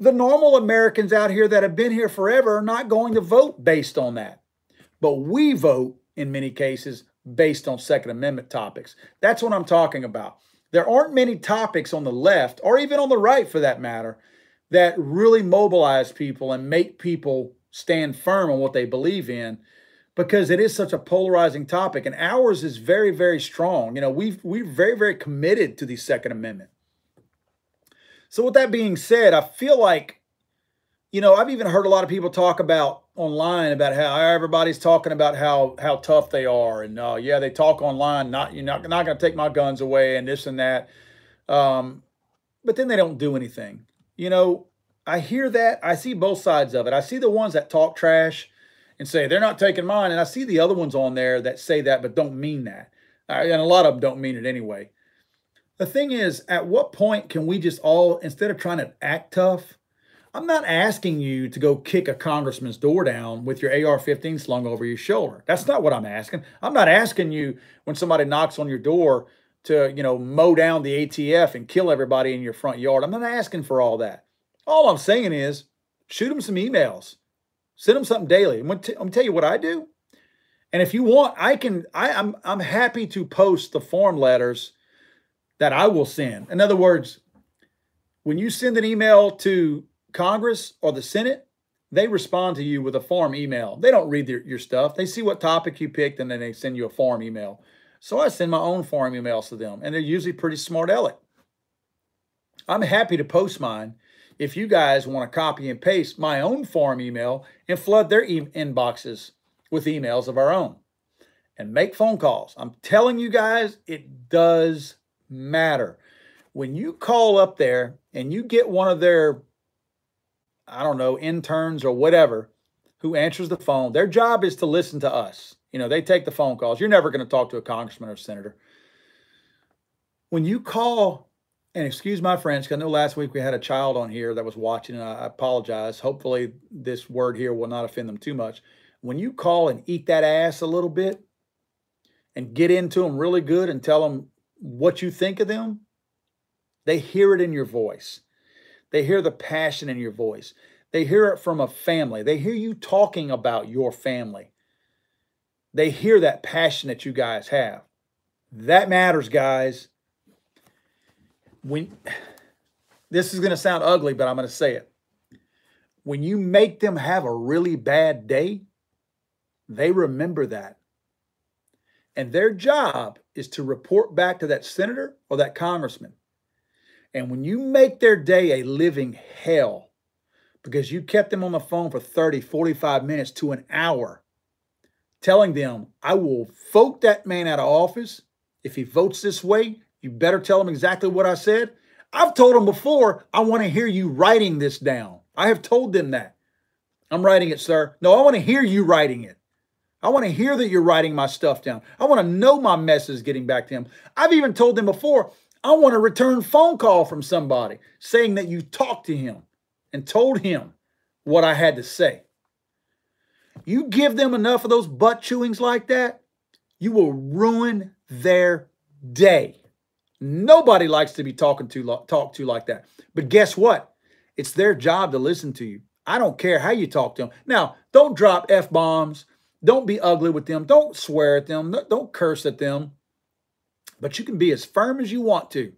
The normal Americans out here that have been here forever are not going to vote based on that. But we vote, in many cases, based on Second Amendment topics. That's what I'm talking about. There aren't many topics on the left, or even on the right for that matter, that really mobilize people and make people stand firm on what they believe in, because it is such a polarizing topic. And ours is very, very strong. You know, we're very, very committed to the Second Amendment. So with that being said, I feel like, you know, I've even heard a lot of people talk about online about how everybody's talking about how tough they are. And yeah, they talk online, you're not going to take my guns away and this and that. But then they don't do anything. You know, I hear that. I see both sides of it. I see the ones that talk trash and say they're not taking mine. And I see the other ones on there that say that but don't mean that. And a lot of them don't mean it anyway. The thing is, at what point can we just all, instead of trying to act tough, I'm not asking you to go kick a congressman's door down with your AR-15 slung over your shoulder. That's not what I'm asking. I'm not asking you when somebody knocks on your door to, you know, mow down the ATF and kill everybody in your front yard. I'm not asking for all that. All I'm saying is shoot them some emails. Send them something daily. I'm going to tell you what I do. And if you want, I'm happy to post the form letters that I will send. In other words, when you send an email to Congress or the Senate, they respond to you with a form email. They don't read your stuff. They see what topic you picked, and then they send you a form email. So I send my own form emails to them, and they're usually pretty smart aleck. I'm happy to post mine if you guys want to copy and paste my own form email and flood their inboxes with emails of our own. and make phone calls. I'm telling you guys, it does matter. When you call up there and you get one of their, I don't know, interns or whatever, who answers the phone, their job is to listen to us. You know, they take the phone calls. You're never going to talk to a congressman or senator. When you call, and excuse my French, because I know last week we had a child on here that was watching, and I apologize. Hopefully this word here will not offend them too much. When you call and eat that ass a little bit and get into them really good and tell them what you think of them, they hear it in your voice. They hear the passion in your voice. They hear it from a family. They hear you talking about your family. They hear that passion that you guys have. That matters, guys. This is going to sound ugly, but I'm going to say it. When you make them have a really bad day, they remember that. And their job is to report back to that senator or that congressman. And when you make their day a living hell because you kept them on the phone for 30, 45 minutes to an hour, telling them, I will vote that man out of office. If he votes this way, you better tell him exactly what I said. I've told them before, I want to hear you writing this down. I have told them that. I'm writing it, sir. No, I want to hear you writing it. I want to hear that you're writing my stuff down. I want to know my message is getting back to him. I've even told them before, I want a return phone call from somebody saying that you talked to him and told him what I had to say. You give them enough of those butt chewings like that, you will ruin their day. Nobody likes to be talked to like that. But guess what? It's their job to listen to you. I don't care how you talk to them. Now, don't drop F-bombs. Don't be ugly with them. Don't swear at them. Don't curse at them. But you can be as firm as you want to.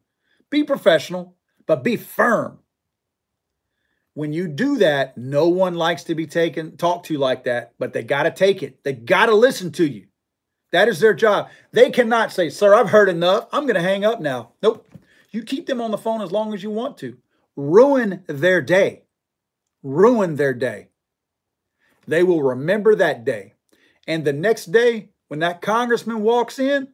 Be professional, but be firm. When you do that, no one likes to be talked to like that, but they got to take it. They got to listen to you. That is their job. They cannot say, sir, I've heard enough. I'm going to hang up now. Nope. You keep them on the phone as long as you want to. Ruin their day. Ruin their day. They will remember that day. And the next day, when that congressman walks in,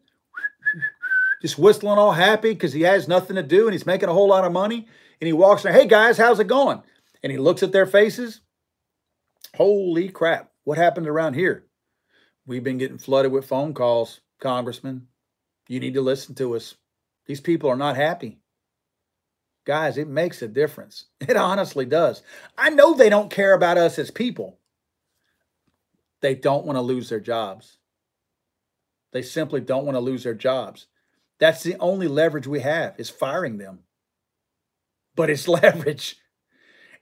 just whistling all happy because he has nothing to do and he's making a whole lot of money, and he walks in, hey guys, how's it going? And he looks at their faces. Holy crap, what happened around here? We've been getting flooded with phone calls, Congressman. You need to listen to us. These people are not happy. Guys, it makes a difference. It honestly does. I know they don't care about us as people. They don't want to lose their jobs. They simply don't want to lose their jobs. That's the only leverage we have, is firing them. But it's leverage.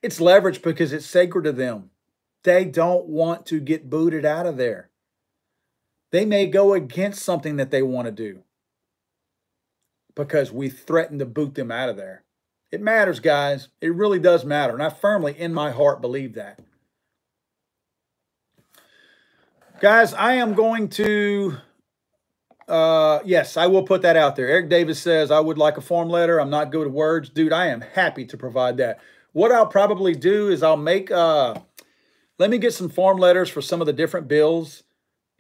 It's leverage because it's sacred to them. They don't want to get booted out of there. They may go against something that they want to do because we threaten to boot them out of there. It matters, guys. It really does matter. And I firmly, in my heart, believe that. Guys, I am going to, yes, I will put that out there. Eric Davis says, I would like a form letter. I'm not good at words. Dude, I am happy to provide that. What I'll probably do is I'll make, let me get some form letters for some of the different bills.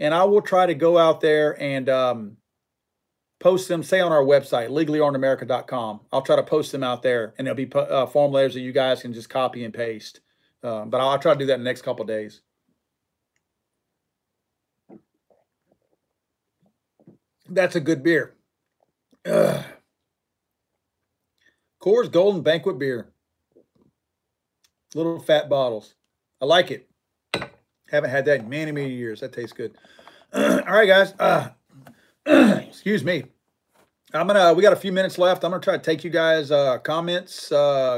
And I will try to go out there and post them, say on our website, legallyarmedamerica.com. I'll try to post them out there, and there'll be form letters that you guys can just copy and paste. But I'll try to do that in the next couple of days. That's a good beer. Coors Golden Banquet Beer. Little fat bottles. I like it. Haven't had that in many, many years. That tastes good. All right, guys. Excuse me. We got a few minutes left. I'm gonna try to take you guys comments,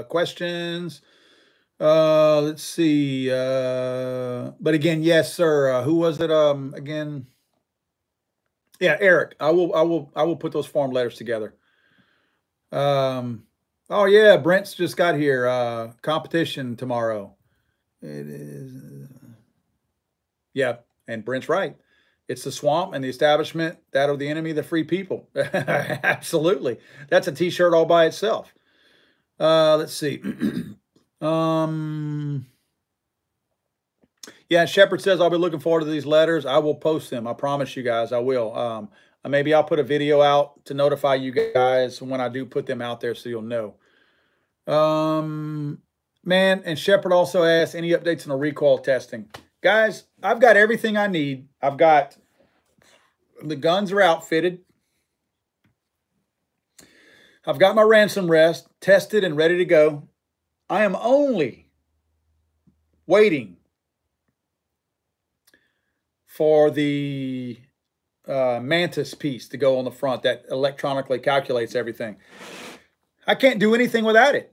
questions. Let's see. But again, yes, sir. Who was it? Again. Yeah, Eric. I will put those form letters together. Oh yeah, Brent's just got here. Competition tomorrow. It is. Yeah, and Brent's right. It's the swamp and the establishment that are the enemy of the free people. Absolutely. That's a t-shirt all by itself. Let's see. Yeah, Shepard says I'll be looking forward to these letters. I will post them. I promise you guys I will. Maybe I'll put a video out to notify you guys when I do put them out there so you'll know. Man, and Shepard also asked any updates on the recoil testing. Guys, I've got everything I need. I've got the guns are outfitted. I've got my ransom rest tested and ready to go. I am only waiting for the Mantis piece to go on the front that electronically calculates everything. I can't do anything without it.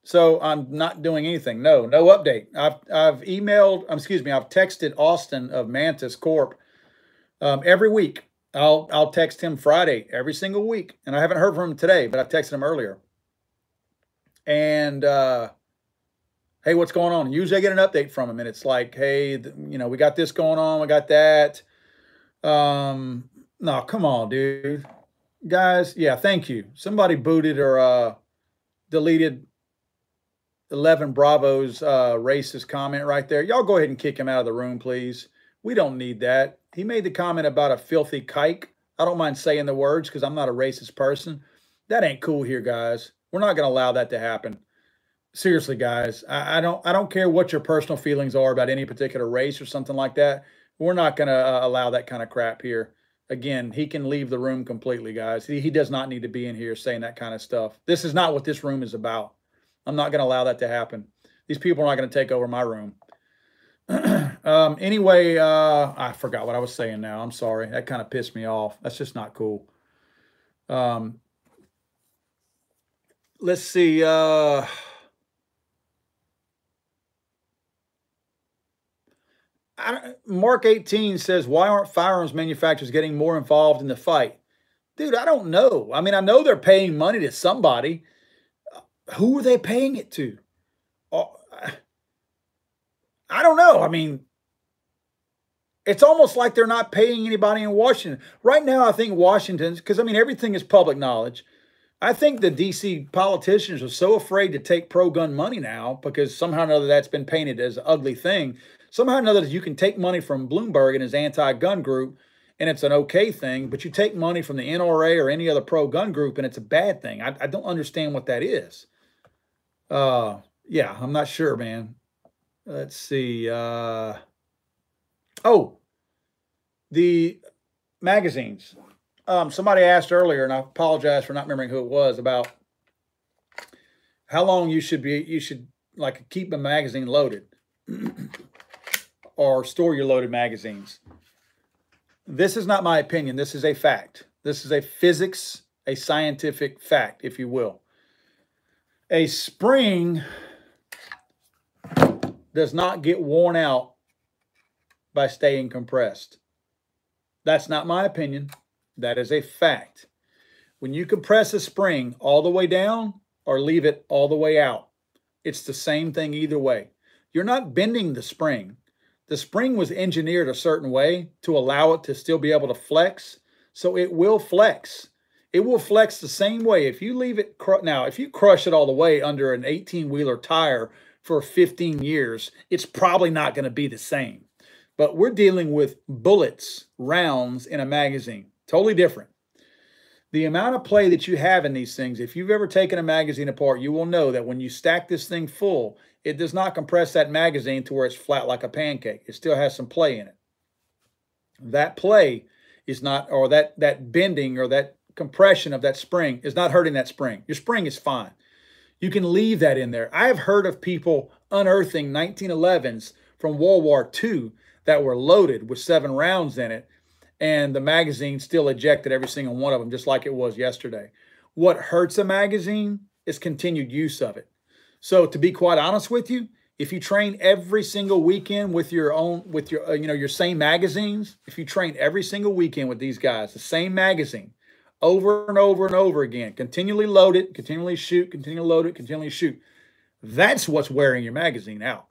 So I'm not doing anything. No update. I've texted Austin of Mantis Corp every week. I'll text him Friday every single week, and I haven't heard from him today, but I texted him earlier. And hey, what's going on? Usually I get an update from him, and it's like, hey, we got this going on, we got that. No, come on, dude. Guys, yeah, thank you. Somebody booted or deleted 11 Bravo's racist comment right there. Y'all go ahead and kick him out of the room, please. We don't need that. He made the comment about a filthy kike. I don't mind saying the words because I'm not a racist person. That ain't cool here, guys. We're not going to allow that to happen. Seriously, guys. I don't care what your personal feelings are about any particular race or something like that. We're not going to allow that kind of crap here. Again, he can leave the room completely, guys. He does not need to be in here saying that kind of stuff. This is not what this room is about. I'm not going to allow that to happen. These people are not going to take over my room. Anyway, I forgot what I was saying now. I'm sorry. That kind of pissed me off. That's just not cool. Let's see. Mark 18 says, why aren't firearms manufacturers getting more involved in the fight? Dude, I don't know. I mean, I know they're paying money to somebody. Who are they paying it to? I don't know. I mean, it's almost like they're not paying anybody in Washington. Right now, I think Washington's, because, I mean, everything is public knowledge. I think the D.C. politicians are so afraid to take pro-gun money now because somehow or another that's been painted as an ugly thing. Somehow or another you can take money from Bloomberg and his anti-gun group and it's an okay thing, but you take money from the NRA or any other pro-gun group and it's a bad thing. I don't understand what that is. Yeah, I'm not sure, man. Let's see. Oh, the magazines. Somebody asked earlier, and I apologize for not remembering who it was, about how long you should like keep a magazine loaded or store your loaded magazines. This is not my opinion. This is a fact. This is a physics, a scientific fact, if you will. A spring does not get worn out by staying compressed. That's not my opinion. That is a fact. When you compress a spring all the way down or leave it all the way out, it's the same thing either way. You're not bending the spring. The spring was engineered a certain way to allow it to still be able to flex, so it will flex. It will flex the same way. If you leave it, now, if you crush it all the way under an 18-wheeler tire for 15 years, it's probably not going to be the same. But we're dealing with bullets, rounds in a magazine. Totally different. The amount of play that you have in these things, if you've ever taken a magazine apart, you will know that when you stack this thing full, it does not compress that magazine to where it's flat like a pancake. It still has some play in it. That play is not, or that bending or that compression of that spring is not hurting that spring. Your spring is fine. You can leave that in there. I have heard of people unearthing 1911s from World War II that were loaded with 7 rounds in it, and the magazine still ejected every single one of them, just like it was yesterday. What hurts a magazine is continued use of it. So to be quite honest with you, if you train every single weekend with your same magazines, if you train every single weekend with these guys, the same magazine, over and over and over again, continually load it, continually shoot, continually load it, continually shoot, that's what's wearing your magazine out.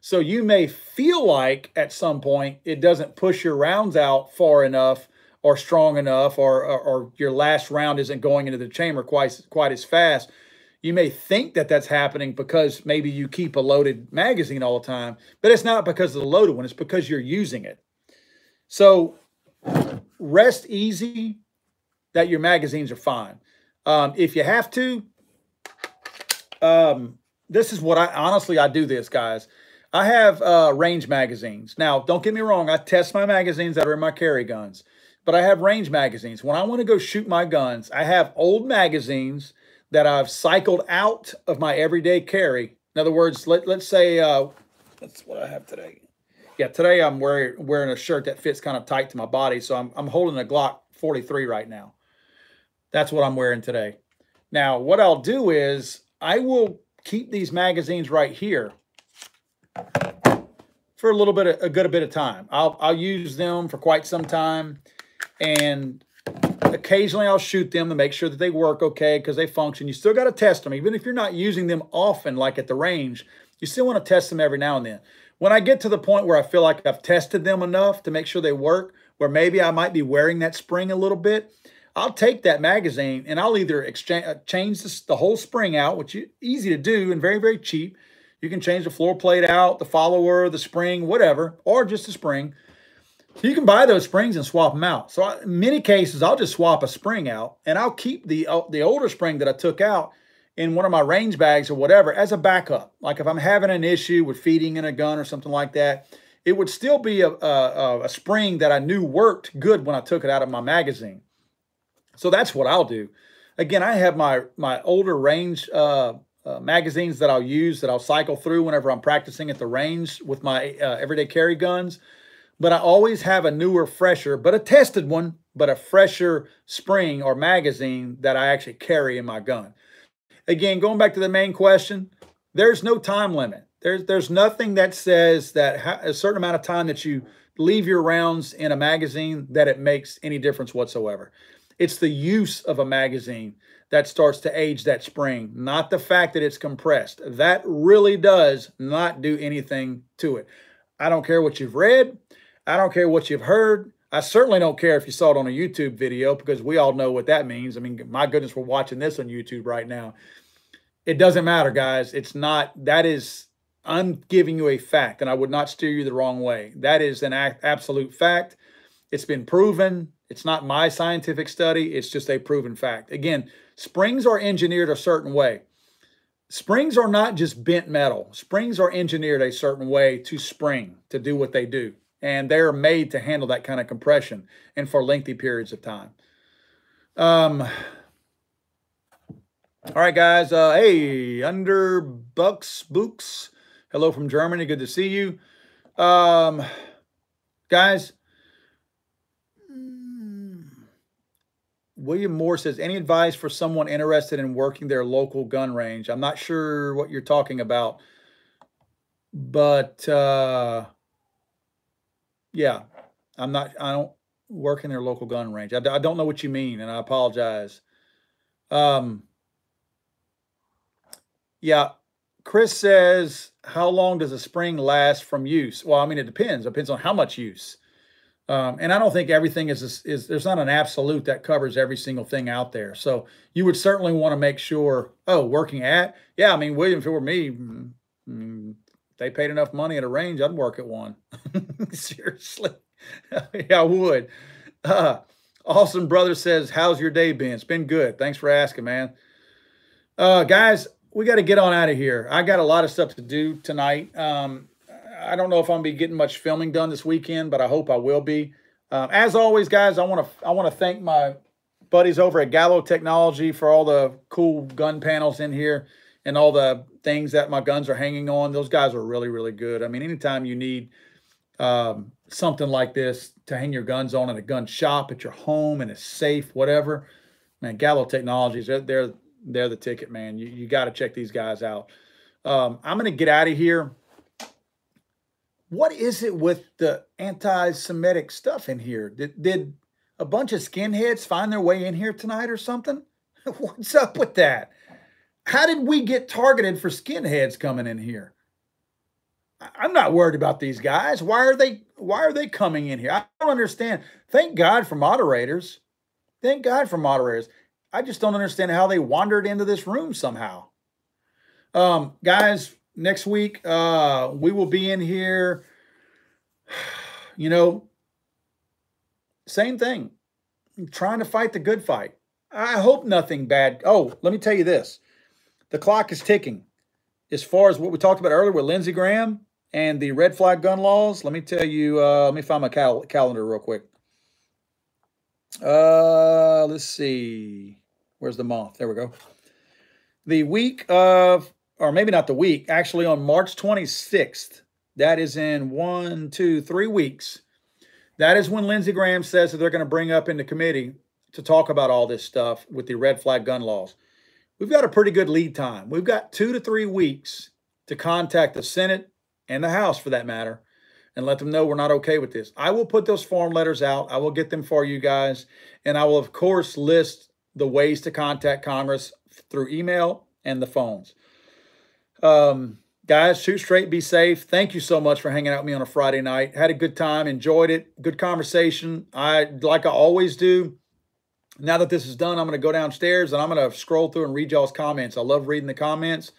So you may feel like at some point it doesn't push your rounds out far enough or strong enough, or your last round isn't going into the chamber quite as fast. You may think that that's happening because maybe you keep a loaded magazine all the time, but it's not because of the loaded one. It's because you're using it. So rest easy that your magazines are fine. If you have to, this is what I do this, guys. I have range magazines. Now, don't get me wrong. I test my magazines that are in my carry guns, but I have range magazines. When I want to go shoot my guns, I have old magazines that I've cycled out of my everyday carry. In other words, let's say, that's what I have today. Yeah, today I'm wearing a shirt that fits kind of tight to my body. So I'm holding a Glock 43 right now. That's what I'm wearing today. Now, what I'll do is I will keep these magazines right here for a good bit of time. I'll use them for quite some time, and occasionally I'll shoot them to make sure that they work okay because they function. You still got to test them. Even if you're not using them often, like at the range, you still want to test them every now and then. When I get to the point where I feel like I've tested them enough to make sure they work, where maybe I might be wearing that spring a little bit, I'll take that magazine and I'll either change the whole spring out, which is easy to do and very, very cheap. You can change the floor plate out, the follower, the spring, whatever, or just the spring. You can buy those springs and swap them out. So in many cases, I'll just swap a spring out, and I'll keep the older spring that I took out in one of my range bags or whatever as a backup. Like if I'm having an issue with feeding in a gun or something like that, it would still be a spring that I knew worked good when I took it out of my magazine. So that's what I'll do. Again, I have my older range magazines that I'll use, that I'll cycle through whenever I'm practicing at the range with my everyday carry guns. But I always have a newer, fresher, but a tested one, but a fresher spring or magazine that I actually carry in my gun. Again, going back to the main question, there's no time limit. There's nothing that says that a certain amount of time that you leave your rounds in a magazine that it makes any difference whatsoever. It's the use of a magazine that starts to age that spring, not the fact that it's compressed. That really does not do anything to it. I don't care what you've read. I don't care what you've heard. I certainly don't care if you saw it on a YouTube video, because we all know what that means. I mean, my goodness, we're watching this on YouTube right now. It doesn't matter, guys. It's not, I'm giving you a fact, and I would not steer you the wrong way. That is an absolute fact. It's been proven. It's not my scientific study. It's just a proven fact. Again, springs are engineered a certain way. Springs are not just bent metal. Springs are engineered a certain way to spring, to do what they do. And they're made to handle that kind of compression and for lengthy periods of time. All right, guys. Hey, Under Bucks Books. Hello from Germany. Good to see you. Guys, William Moore says, any advice for someone interested in working their local gun range? I'm not sure what you're talking about, but yeah, I don't work in their local gun range. I don't know what you mean, and I apologize. Yeah, Chris says, how long does a spring last from use? Well, I mean, it depends. It depends on how much use. And I don't think everything is there's not an absolute that covers every single thing out there. So you would certainly want to make sure, working at, yeah, I mean, William, if it were me, they paid enough money at a range, I'd work at one. Seriously. Yeah, I would. Awesome Brother says, how's your day been? It's been good. Thanks for asking, man. Guys, we got to get on out of here. I got a lot of stuff to do tonight. I don't know if I'm going to be getting much filming done this weekend, but I hope I will be. As always, guys, I want to thank my buddies over at Gallo Technology for all the cool gun panels in here and all the things that my guns are hanging on. Those guys are really, really good. I mean, anytime you need something like this to hang your guns on in a gun shop, at your home, in a safe, whatever, man, Gallo Technologies, they're the ticket, man. You got to check these guys out. I'm going to get out of here. What is it with the anti-Semitic stuff in here? Did a bunch of skinheads find their way in here tonight or something? What's up with that? How did we get targeted for skinheads coming in here? I'm not worried about these guys. Why are they coming in here? I don't understand. Thank God for moderators. Thank God for moderators. I just don't understand how they wandered into this room somehow. Guys, next week, we will be in here, you know, same thing, trying to fight the good fight. I hope nothing bad. Oh, let me tell you this. The clock is ticking. As far as what we talked about earlier with Lindsey Graham and the red flag gun laws, let me tell you, let me find my calendar real quick. Let's see. Where's the month? There we go. The week of, or maybe not the week, actually on March 26th, that is in 3 weeks. That is when Lindsey Graham says that they're going to bring up in the committee to talk about all this stuff with the red flag gun laws. We've got a pretty good lead time. We've got 2 to 3 weeks to contact the Senate and the House, for that matter, and let them know we're not okay with this. I will put those form letters out. I will get them for you guys. And I will, of course, list the ways to contact Congress through email and the phones. Guys, shoot straight, be safe. Thank you so much for hanging out with me on a Friday night. Had a good time, enjoyed it. Good conversation. Like I always do, now that this is done, I'm going to go downstairs and I'm going to scroll through and read y'all's comments. I love reading the comments.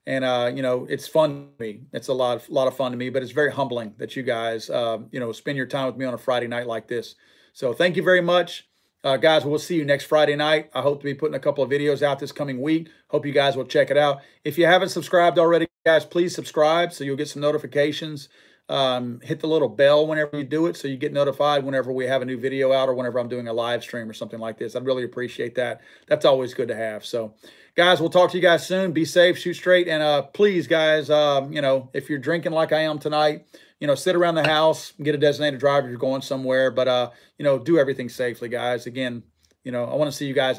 And, you know, it's fun to me. It's a lot of fun to me, but it's very humbling that you guys, you know, spend your time with me on a Friday night like this. So thank you very much. Guys, we'll see you next Friday night. I hope to be putting a couple of videos out this coming week. Hope you guys will check it out. If you haven't subscribed already, guys, please subscribe so you'll get some notifications. Hit the little bell whenever you do it so you get notified whenever we have a new video out or whenever I'm doing a live stream or something like this. I'd really appreciate that. That's always good to have. So, guys, we'll talk to you guys soon. Be safe, shoot straight, and please, guys, you know, if you're drinking like I am tonight, you know, sit around the house, get a designated driver if you're going somewhere, but, you know, do everything safely, guys. Again, you know, I want to see you guys